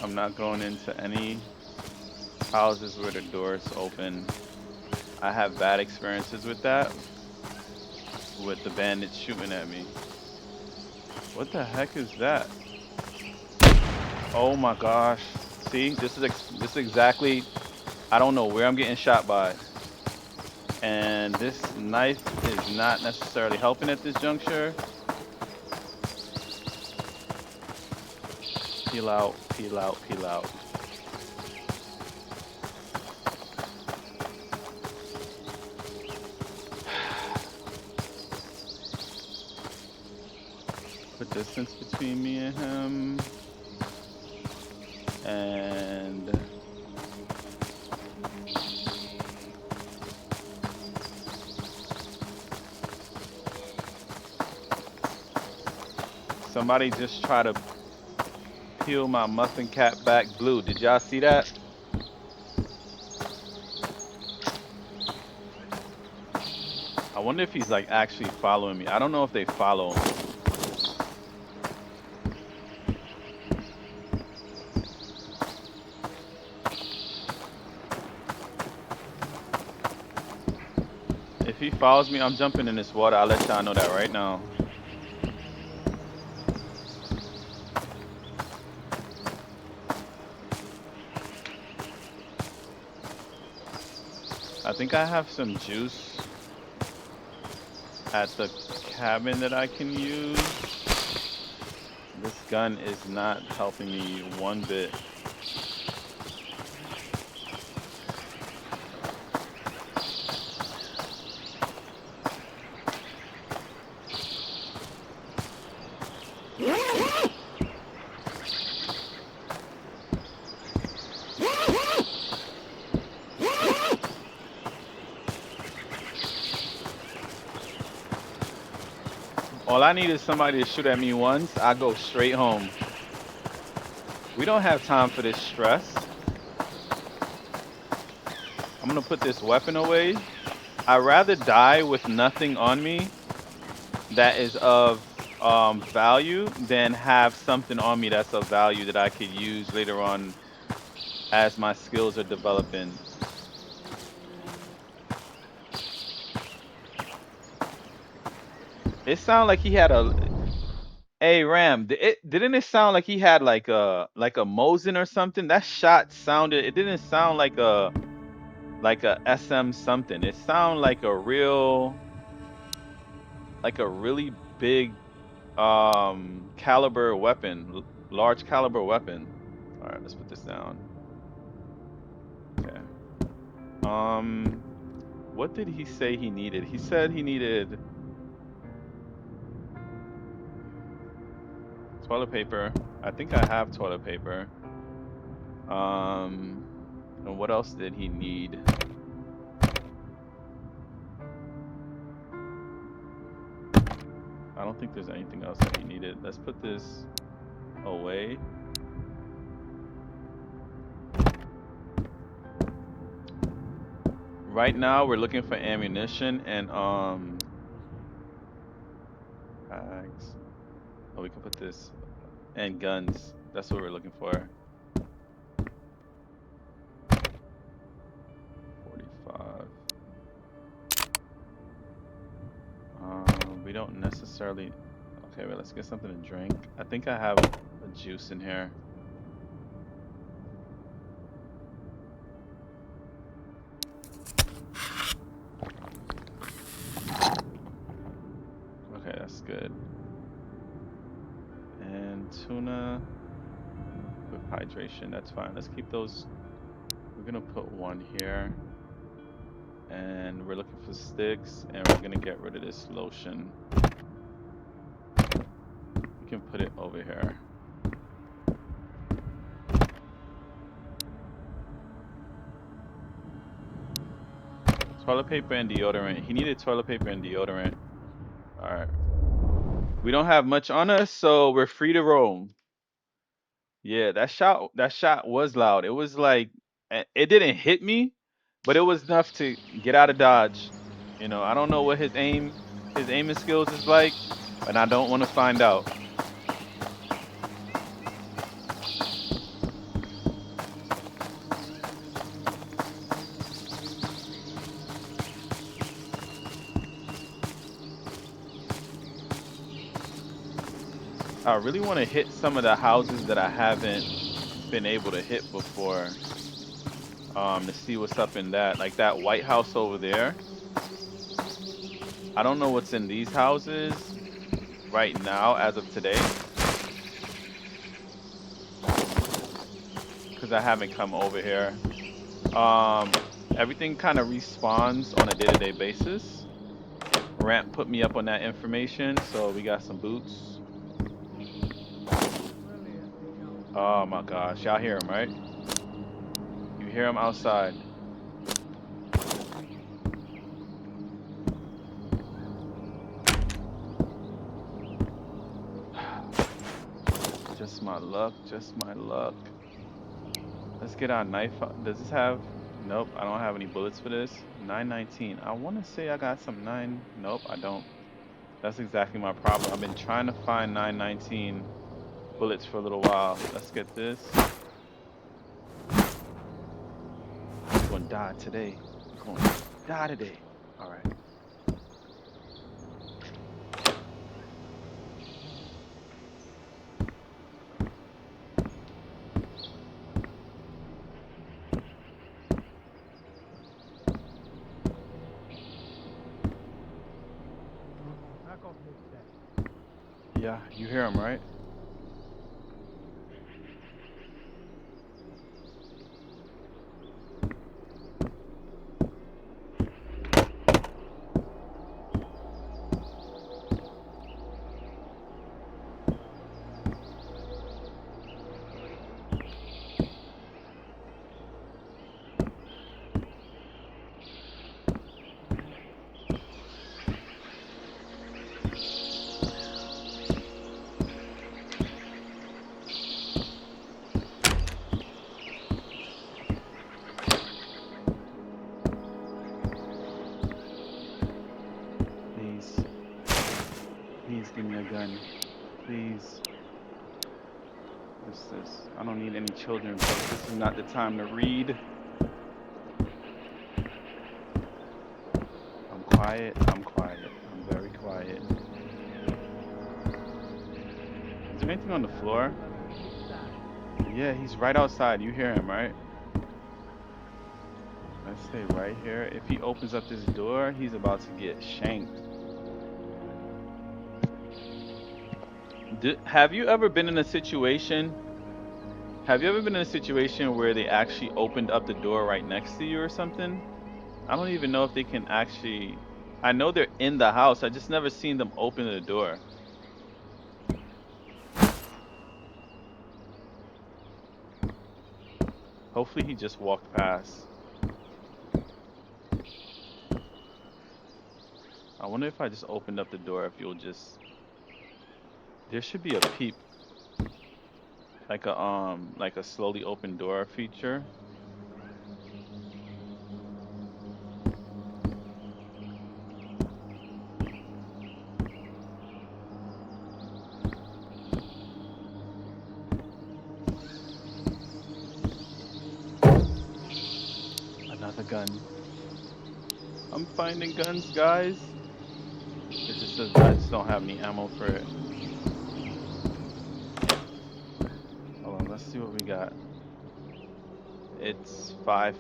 I'm not going into any houses where the door is open. I have bad experiences with that, with the bandits shooting at me. What the heck is that? Oh my gosh. See, this is exactly, I don't know where I'm getting shot by. And this knife is not necessarily helping at this juncture. Peel out, peel out, peel out. Put distance between me and him. And somebody just try to peel my muffin cap back blue. Did y'all see that? I wonder if he's like actually following me. I don't know if they follow him. If he follows me, I'm jumping in this water. I'll let y'all know that right now. I think I have some juice at the cabin that I can use. This gun is not helping me one bit. All I need is somebody to shoot at me once. I go straight home. We don't have time for this stress. I'm gonna put this weapon away. I'd rather die with nothing on me that is of value than have something on me that's of value that I could use later on as my skills are developing. It sounded like he had a Hey Ram, didn't it sound like he had like a Mosin or something? That shot sounded it didn't sound like a SM something. It sounded like a really big caliber weapon, large caliber weapon. All right, let's put this down. Okay. Um what did he say he needed? He said he needed toilet paper. I think I have toilet paper. Um and what else did he need? I don't think there's anything else that he needed. Let's put this away. Right now we're looking for ammunition and bags. Oh, we can put this and guns. That's what we're looking for. 45. We don't necessarily. Okay, well, let's get something to drink. I think I have a juice in here. Okay, that's good. And tuna with hydration. That's fine. Let's keep those. We're gonna put one here. And we're looking for sticks, and we're gonna get rid of this lotion. We can put it over here. Toilet paper and deodorant. He needed toilet paper and deodorant. All right. We don't have much on us, so we're free to roam. Yeah, that shot was loud. It was like it didn't hit me, but it was enough to get out of dodge. You know, I don't know what his aiming skills is like, and I don't want to find out. I really want to hit some of the houses that I haven't been able to hit before. To see what's up in that. Like that White House over there. I don't know what's in these houses right now as of today because I haven't come over here. Um, Everything kind of respawns on a day-to-day basis. Ramp put me up on that information, so we got some boots. Oh my gosh, y'all hear him, right? You hear him outside. Just my luck, just my luck. Let's get our knife. Does this have? Nope, I don't have any bullets for this. 919. I want to say I got some 9. Nope, I don't. That's exactly my problem. I've been trying to find 919 bullets for a little while. Let's get this. We're gonna die today. We're gonna die today. All right. Yeah, you hear him, right? give me a gun, please. What's this? I don't need any children books. This is not the time to read. I'm quiet. I'm quiet. I'm very quiet. Is there anything on the floor? Yeah, he's right outside. You hear him, right? Let's stay right here. If he opens up this door, he's about to get shanked. Have you ever been in a situation? Have you ever been in a situation where they actually opened up the door right next to you or something? I don't even know if they can actually. I know they're in the house. I just never seen them open the door. Hopefully he just walked past. I wonder if I just opened up the door if you'll just. There should be a peep, like a slowly open door feature. Another gun. I'm finding guns, guys. It just says I just don't have any ammo for it. Hold on, let's see what we got. It's five.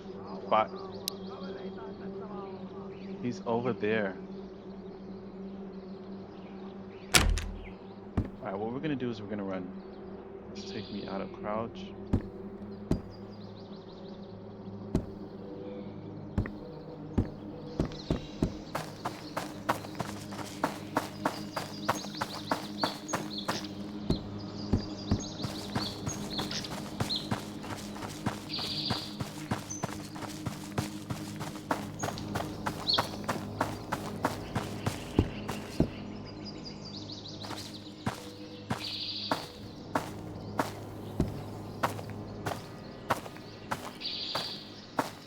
He's over there. All right, what we're gonna do is we're gonna run. Let's take me out of crouch.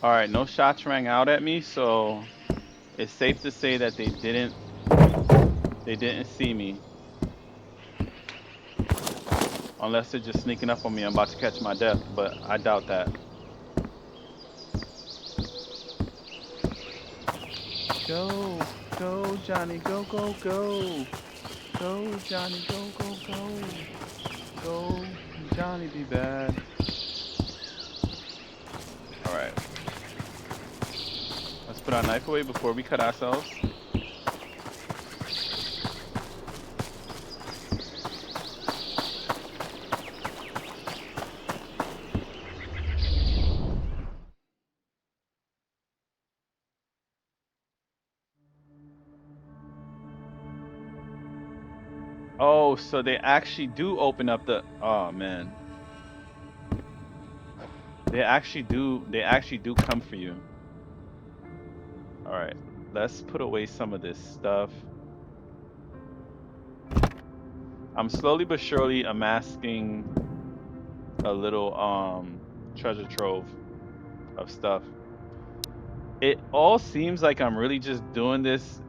All right, no shots rang out at me, so it's safe to say that they didn't see me. Unless they're just sneaking up on me, I'm about to catch my death, but I doubt that. Go, go, Johnny, go, go, go. Go, Johnny, go, go, go. Go, Johnny, be bad. All right, let's put our knife away before we cut ourselves. Oh, so they actually do open up the. Oh man, they actually do. They actually do come for you. All right, let's put away some of this stuff. I'm slowly but surely amassing a little treasure trove of stuff. It all seems like I'm really just doing this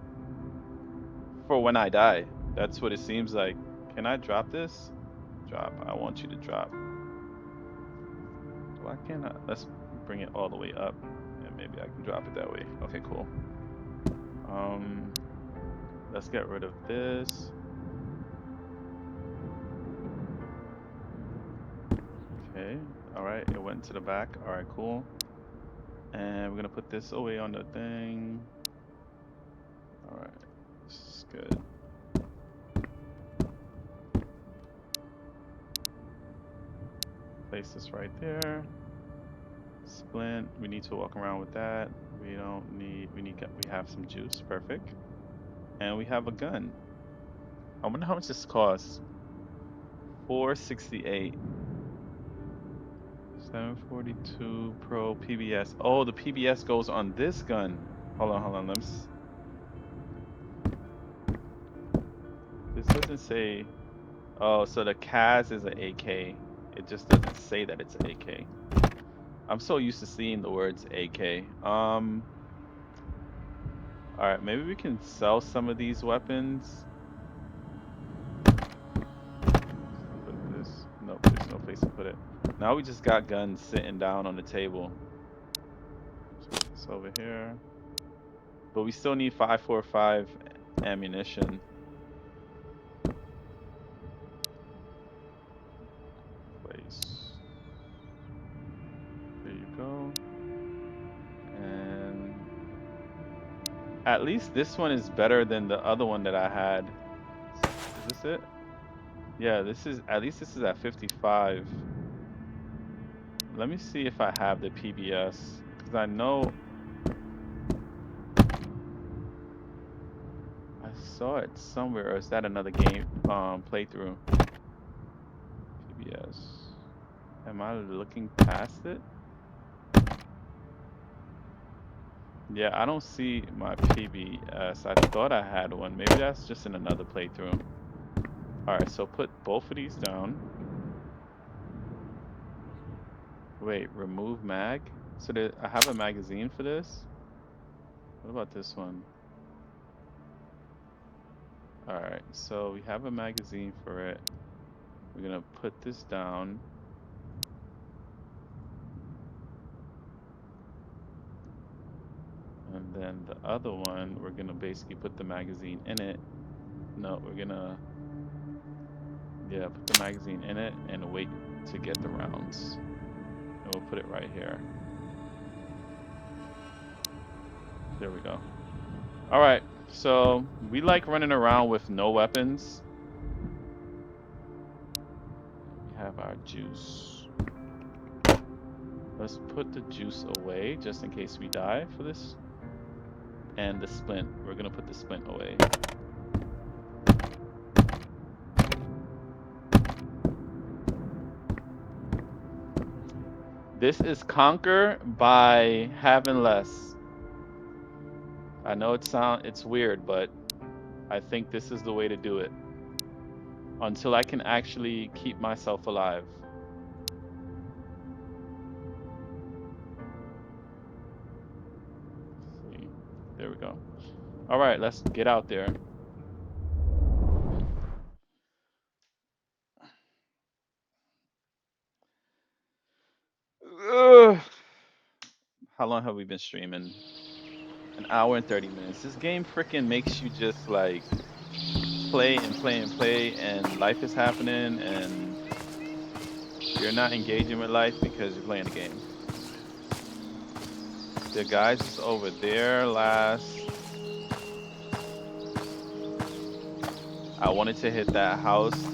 for when I die. That's what it seems like. Can I drop this? Drop. I want you to drop. Why can't I? Let's bring it all the way up, and maybe I can drop it that way. Okay, cool. Um, let's get rid of this. Okay. All right. It went to the back. All right. Cool. And we're gonna put this away on the thing. All right. This is good. Place this right there. Splint. We need to walk around with that. We don't need. We have some juice. Perfect. And we have a gun. I wonder how much this costs. 468. 742 Pro PBS. Oh, the PBS goes on this gun. Hold on, hold on. This doesn't say. Oh, so the CAS is an AK. It just doesn't say that it's an AK. I'm so used to seeing the words AK. All right, maybe we can sell some of these weapons. place to put it. Now we just got guns sitting down on the table. So put this over here. But we still need 5.45 ammunition. Place. There you go. And at least this one is better than the other one that I had. Is this it? Yeah, this is at least this is at 55. Let me see if I have the PBS because I know I saw it somewhere. Or is that another game playthrough? PBS. Am I looking past it? Yeah, I don't see my PBS. I thought I had one. Maybe that's just in another playthrough. Alright, so put both of these down. Wait, remove mag? So I have a magazine for this? What about this one? Alright, so we have a magazine for it. We're gonna put this down. And then the other one, we're gonna basically put the magazine in it. No, we're gonna, yeah, put the magazine in it and wait to get the rounds. And we'll put it right here. There we go. All right, so we like running around with no weapons. We have our juice. Let's put the juice away just in case we die for this. And the splint, we're gonna put the splint away. This is conquer by having less. I know it's weird, but I think this is the way to do it. Until I can actually keep myself alive. Let's see. There we go. All right, let's get out there. Ugh. How long have we been streaming? An hour and 30 minutes. This game freaking makes you just like play and play and play, and life is happening, and you're not engaging with life because you're playing the game. The guys is over there last. I wanted to hit that house.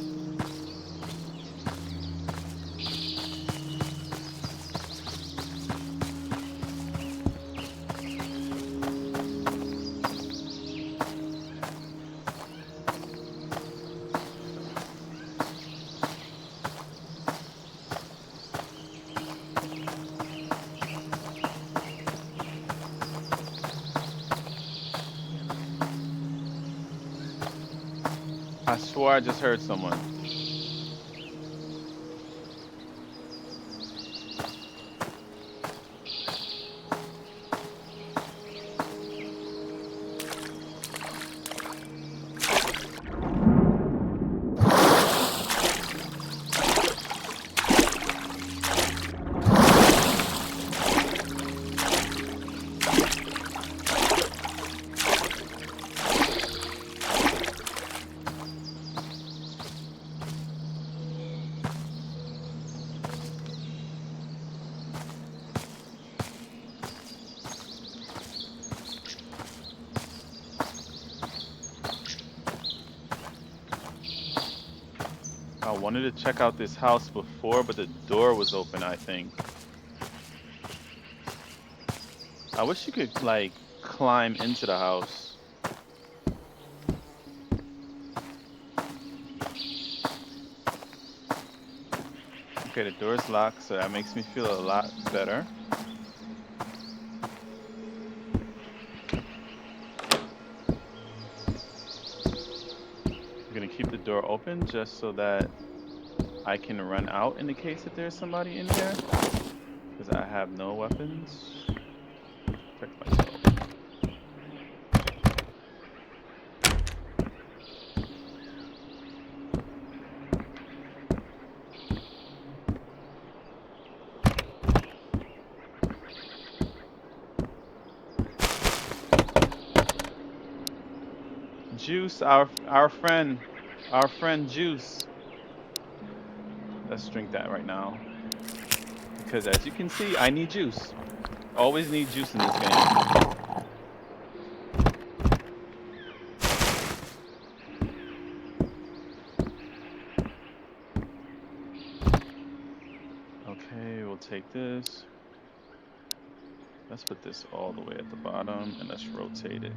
I swore I just heard someone. I wanted to check out this house before, but the door was open, I think. I wish you could, like, climb into the house. Okay, the door's locked, so that makes me feel a lot better. I'm gonna keep the door open just so that I can run out in the case that there's somebody in there. Because I have no weapons. Protect myself. Juice, our friend Juice. Let's drink that right now because as you can see, I need juice. Always need juice in this game. Okay, we'll take this. Let's put this all the way at the bottom and let's rotate it.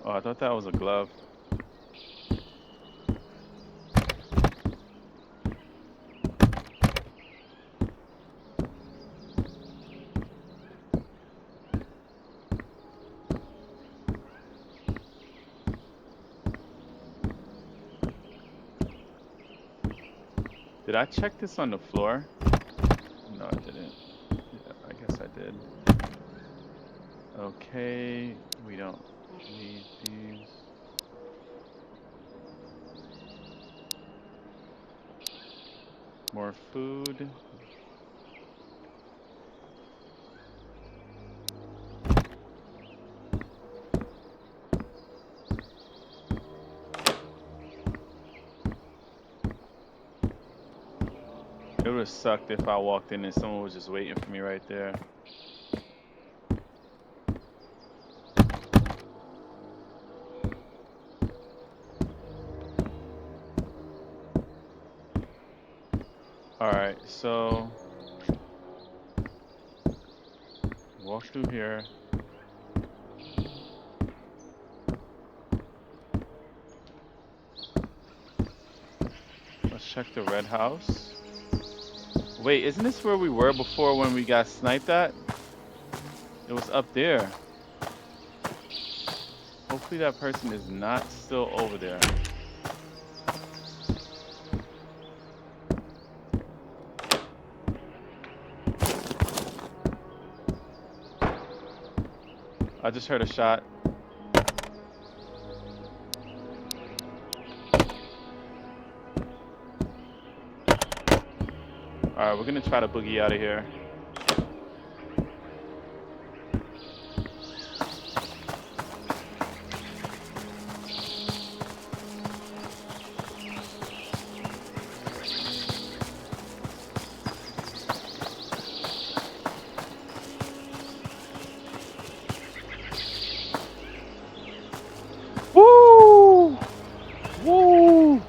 Oh, I thought that was a glove. Did I check this on the floor? No, I didn't. Yeah, I guess I did. Okay, we don't need these. More food. It would have sucked if I walked in and someone was just waiting for me right there. Alright, so walk through here. Let's check the red house. Wait, isn't this where we were before when we got sniped at? It was up there. Hopefully that person is not still over there. I just heard a shot. Alright, we're gonna try to boogie out of here. Woo! Woo!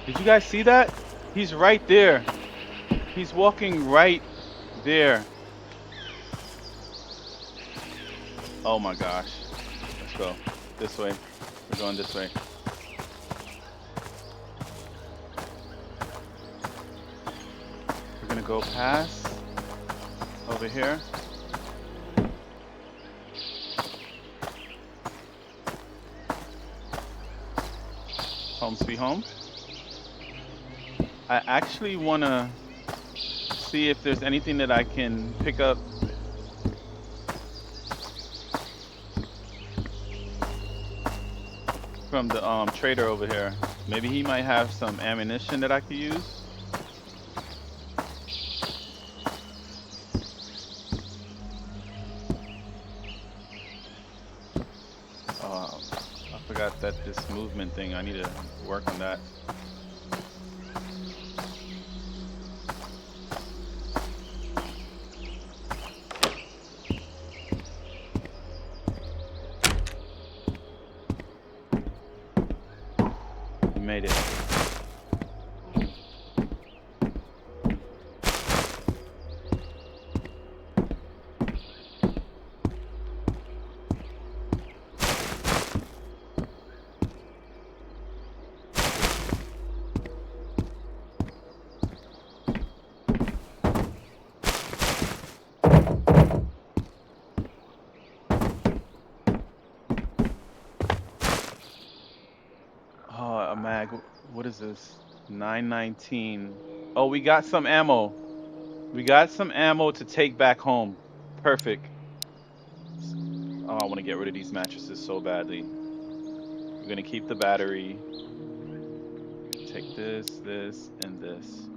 Did you guys see that? He's right there. He's walking right there. Oh my gosh. Let's go. This way. We're going this way. We're gonna go past over here. Home sweet home. I actually wanna see if there's anything that I can pick up from the trader over here. Maybe he might have some ammunition that I could use. I forgot that this movement thing, I need to work on that. Made it. Oh, a mag. What is this? 919. Oh, we got some ammo. We got some ammo to take back home. Perfect. Oh, I want to get rid of these mattresses so badly. We're gonna keep the battery. Take this, this, and this,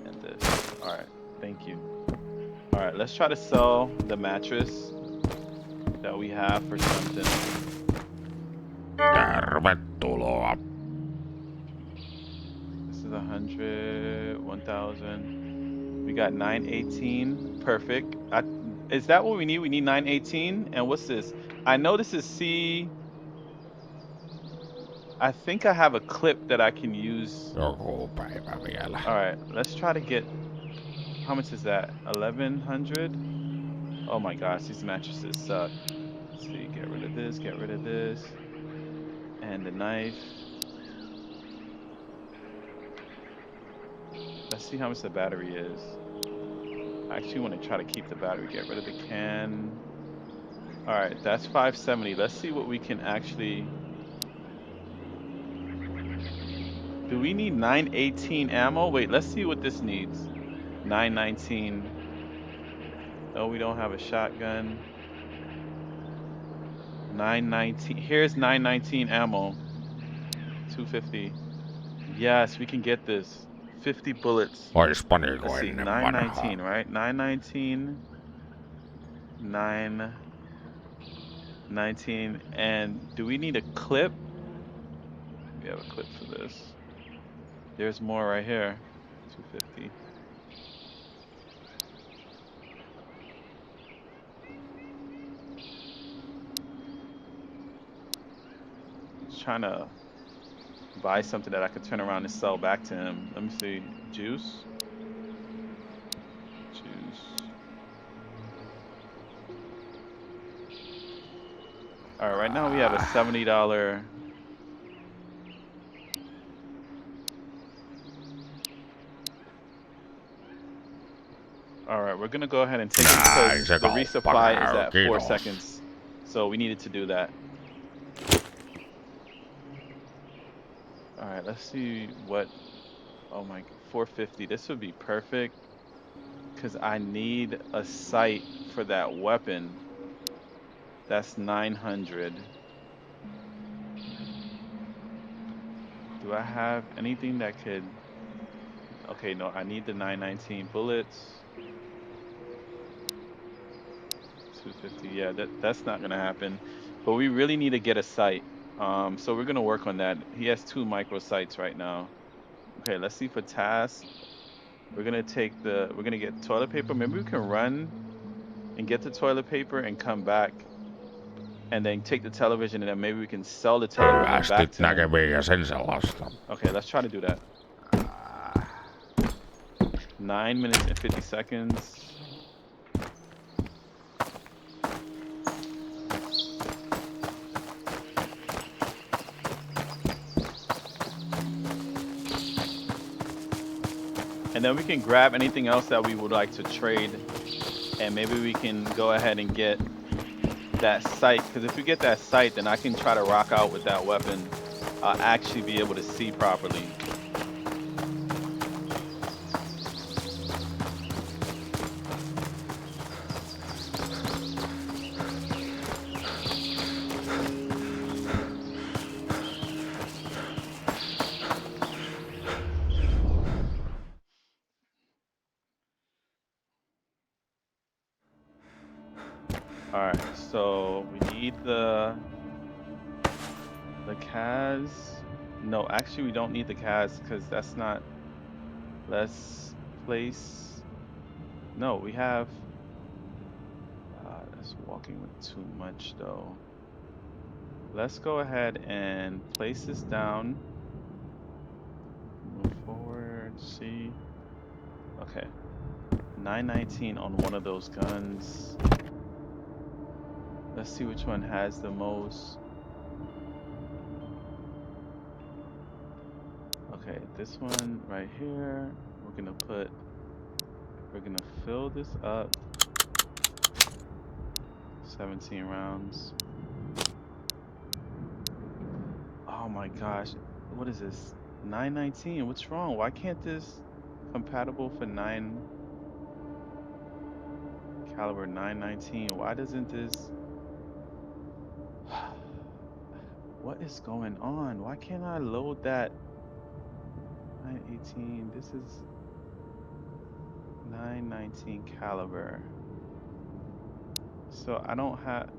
and this. All right. Thank you. All right. Let's try to sell the mattress that we have for something. Tervetuloa. This is 100, 1,000. We got 918. Perfect. Is that what we need? We need 918. And what's this? I know this is C. I think I have a clip that I can use. Joku päivä vielä. All right. Let's try to get. How much is that? 1100. Oh my gosh, these mattresses suck. Let's see, get rid of this, get rid of this, and the knife. Let's see how much the battery is. I actually want to try to keep the battery. Get rid of the can. All right, that's 570. Let's see what we can actually. Do we need 918 ammo? Wait, let's see what this needs. 919. No, we don't have a shotgun. 919. Here's 919 ammo. 250. Yes, we can get this. 50 bullets. Oispa niinku Let's see, ennen 919, vanhaan. right? 919, 919. And do we need a clip? We have a clip for this. There's more right here. 250. Just trying to buy something that I could turn around and sell back to him. Let me see. Juice. Juice. All right, right now we have a $70. All right, we're gonna go ahead and take it Näin because se the kauppa resupply is käy, at 4 kiitos. seconds. So we needed to do that. All right, let's see what. Oh my, 450. This would be perfect because I need a sight for that weapon. That's 900. Do I have anything that could? Okay, no, I need the 919 bullets. 250. Yeah, that's not gonna happen. But we really need to get a sight. So we're gonna work on that. He has 2 micro sights right now. Okay, let's see for tasks. We're gonna get toilet paper. Maybe we can run and get the toilet paper and come back and then take the television and then maybe we can sell the television back Hyvästit to him. näkemiin ja sen sellaista. Okay, let's try to do that. 9 minutes and 50 seconds. And then we can grab anything else that we would like to trade. And maybe we can go ahead and get that sight. Because if we get that sight, then I can try to rock out with that weapon. I'll actually be able to see properly. All right, so we need the CAS. No, actually we don't need the CAS because that's not. Let's place. No, we have. That's walking with too much though. Let's go ahead and place this down. Move forward. See. Okay. 919 on one of those guns. Let's see which one has the most. Okay, this one right here. We're gonna fill this up. 17 rounds. Oh my gosh. What is this? 919. What's wrong? Why can't this compatible for 9 caliber 919? Why doesn't this what is going on? Why can't I load that 918? This is 919 caliber. So I don't have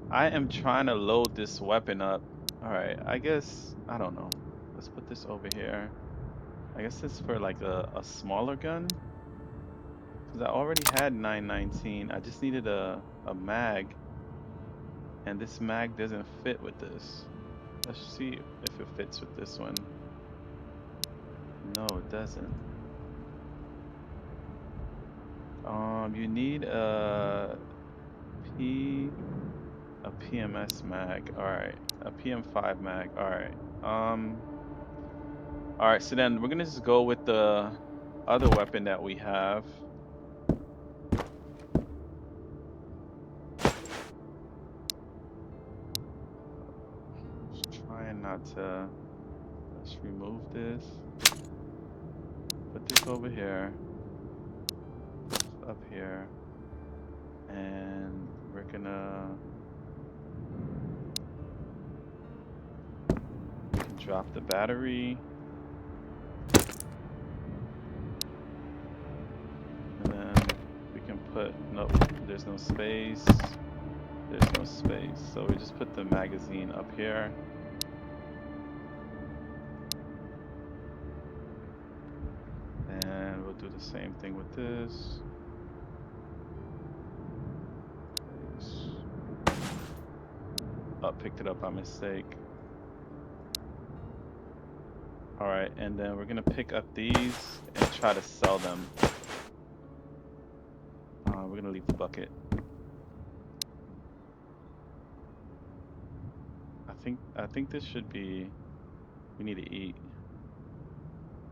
I am trying to load this weapon up. All right, I guess I don't know. Let's put this over here. I guess it's for like a smaller gun because I already had 919. I just needed a mag, and this mag doesn't fit with this. Let's see if it fits with this one. No, it doesn't. You need P a PMS mag. All right, a PM5 mag. All right. All right. So then we're gonna just go with the other weapon that we have. Just trying not to. Let's remove this. Put this over here. Put this up here, and we're gonna. We can drop the battery, and then we can put. Nope. There's no space. There's no space. So we just put the magazine up here. And we'll do the same thing with this. Oh, picked it up by mistake. All right, and then we're gonna pick up these and try to sell them. We're gonna leave the bucket. I think this should be. We need to eat.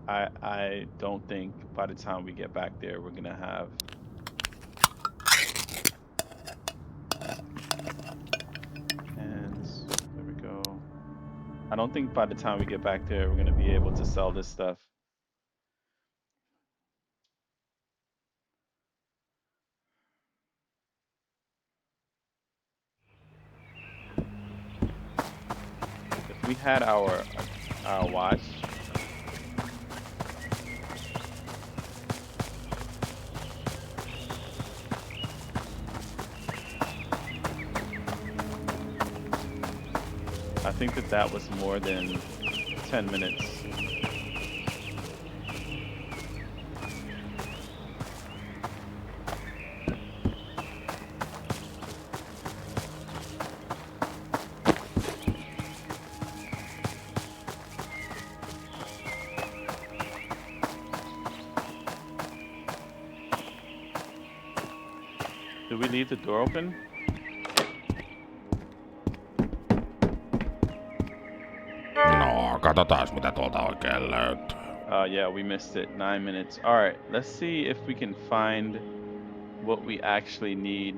I don't think by the time we get back there we're gonna have. And there we go. I don't think by the time we get back there we're gonna be able to sell this stuff. If we had our watch. I think that was more than 10 minutes. Did we leave the door open? No, katsotaan mitä tuolta oikein löytyy. Yeah, we missed it. 9 minutes. All right, let's see if we can find what we actually need.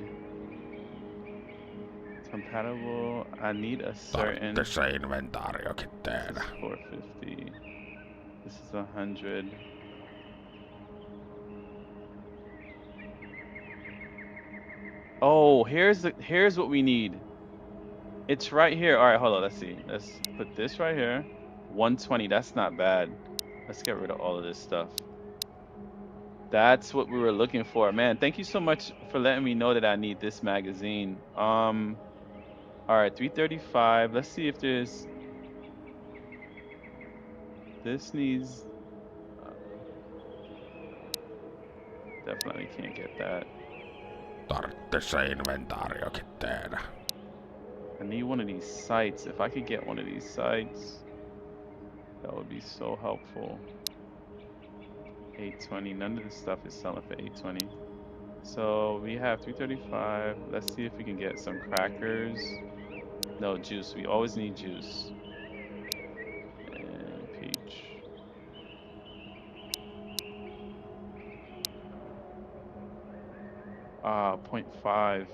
Compatible. I need a certain. Tarvittis se inventaariokin This tehdä. is 450. This is 100. Oh, here's what we need. It's right here. All right, hold on. Let's see. Let's put this right here. 120. That's not bad. Let's get rid of all of this stuff. That's what we were looking for. Man, thank you so much for letting me know that I need this magazine. All right, 335. Let's see if there's this needs definitely can't get that. Tarvittis se inventaariokin tehdä. I need one of these sights. If I could get one of these sights, that would be so helpful. 820. None of this stuff is selling for 820. So we have 335. Let's see if we can get some crackers. No, juice. We always need juice. And peach. Ah, 0.5.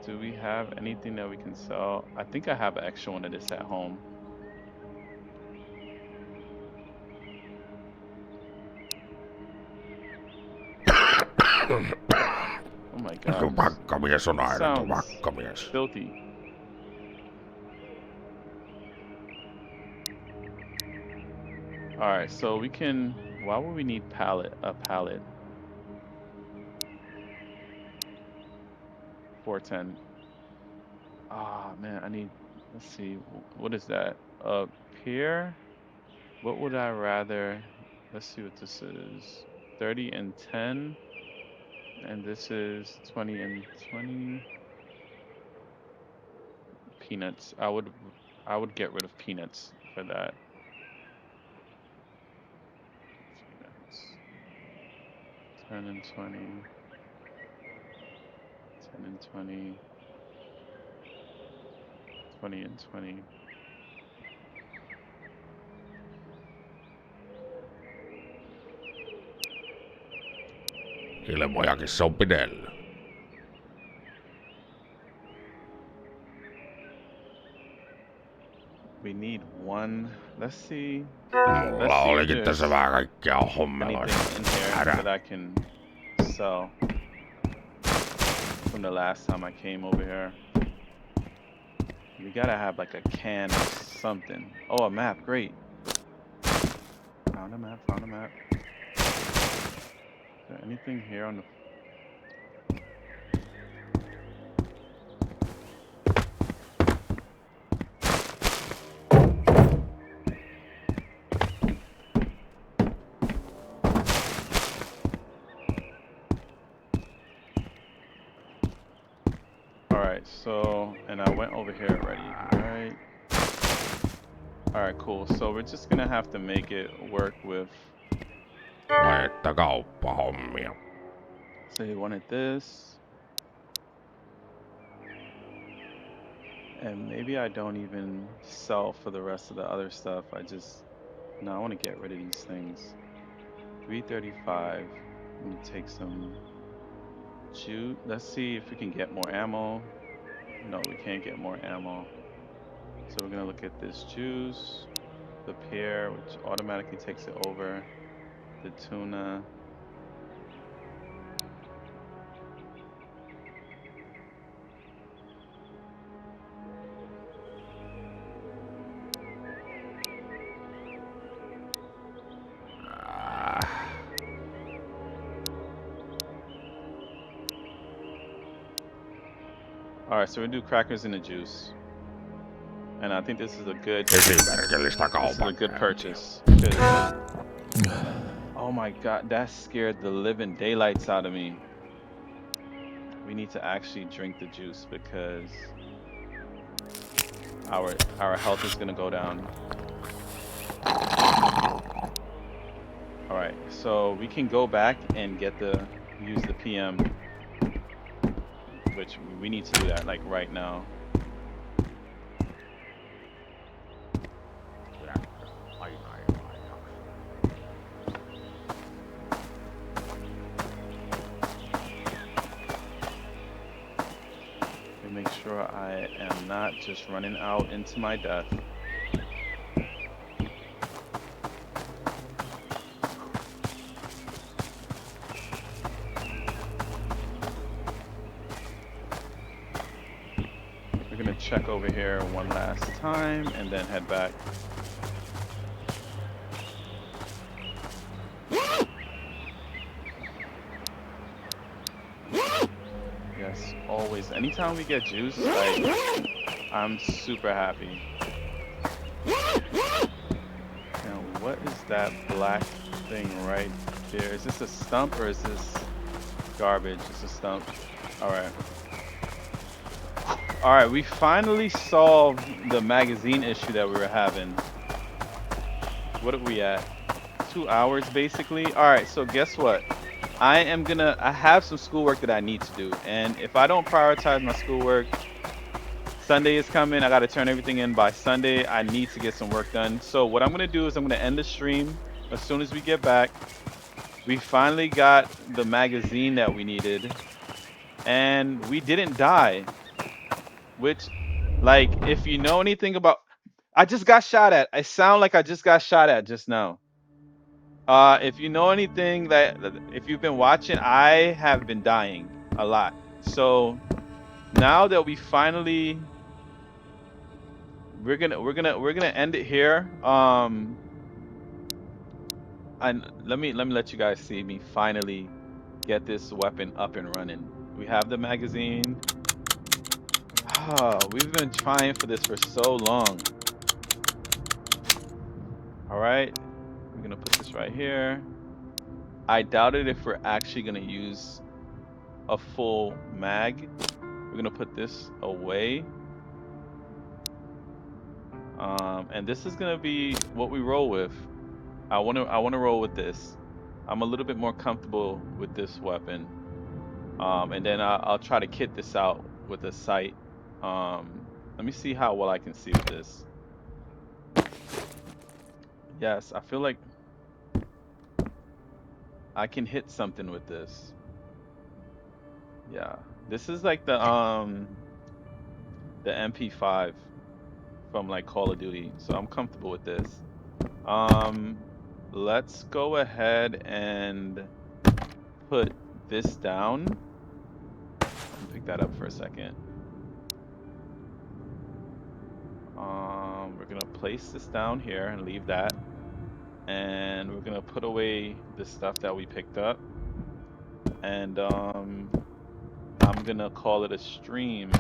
Do we have anything that we can sell? I think I have an extra one of this at home. Oh my god, Tupakkamies on this aina sounds tupakkamies. filthy. All right, so we can. Why would we need pallet? A pallet. 410. Ah, man, I need. Let's see. What is that? Up here? What would I rather? Let's see what this is. 30 and 10, and this is 20 and 20. Peanuts. I would get rid of peanuts for that. Peanuts. 10 and 20. 10 and 20. 20 and 20. Ilmojakin se on pidellä. We need one. Let's see. Let's Mulla see if olikin tässä there's vähän kaikkea hommeloista. anything in here Hädä. that I can sell from the last time I came over here. We gotta have like a can of something. Oh, a map. Great. Found a map. Found a map. Is there anything here on the... Alright, so, and I went over here already. Alright. Alright, cool. So we're just gonna have to make it work with... Laita kauppahommia. So he wanted this. And maybe I don't even sell for the rest of the other stuff. No, I want to get rid of these things. 335. Let me take some juice. Let's see if we can get more ammo. No, we can't get more ammo. So we're gonna look at this juice, the pear, which automatically takes it over, the tuna. Alright, so we'll do crackers and the juice. And I think this is a good purchase. Oh my god, that scared the living daylights out of me. We need to actually drink the juice because our health is gonna go down. Alright, so we can go back and use the PM, which we need to do that like right now. Make sure I am not just running out into my death. We're gonna check over here one last time and then head back. Yes, always. Anytime we get juice, like, I'm super happy. Now, what is that black thing right there? Is this a stump or is this garbage? It's a stump. Alright. Alright, we finally solved the magazine issue that we were having. What are we at? 2 hours basically. Alright, so guess what? I have some schoolwork that I need to do, and if I don't prioritize my schoolwork, Sunday is coming, I gotta turn everything in by Sunday. I need to get some work done. So what I'm gonna do is I'm gonna end the stream as soon as we get back. We finally got the magazine that we needed, and we didn't die. which, like, if you know anything about, I just got shot at. I sound like I just got shot at just now. If you know anything if you've been watching, I have been dying a lot. So now that we finally, we're gonna end it here. And let me let you guys see me finally get this weapon up and running. We have the magazine. We've been trying for this for so long. All right, we're gonna put this right here. I doubt it if we're actually gonna use a full mag. We're gonna put this away. And this is gonna be what we roll with. I wanna roll with this. I'm a little bit more comfortable with this weapon. And then I'll try to kit this out with a sight. Let me see how well I can see with this. Yes, I feel like I can hit something with this. Yeah, this is like the MP5 from like Call of Duty, so I'm comfortable with this. Um, let's go ahead and put this down. Let me pick that up for a second. We're gonna place this down here and leave that. And we're gonna put away the stuff that we picked up. And I'm gonna call it a stream.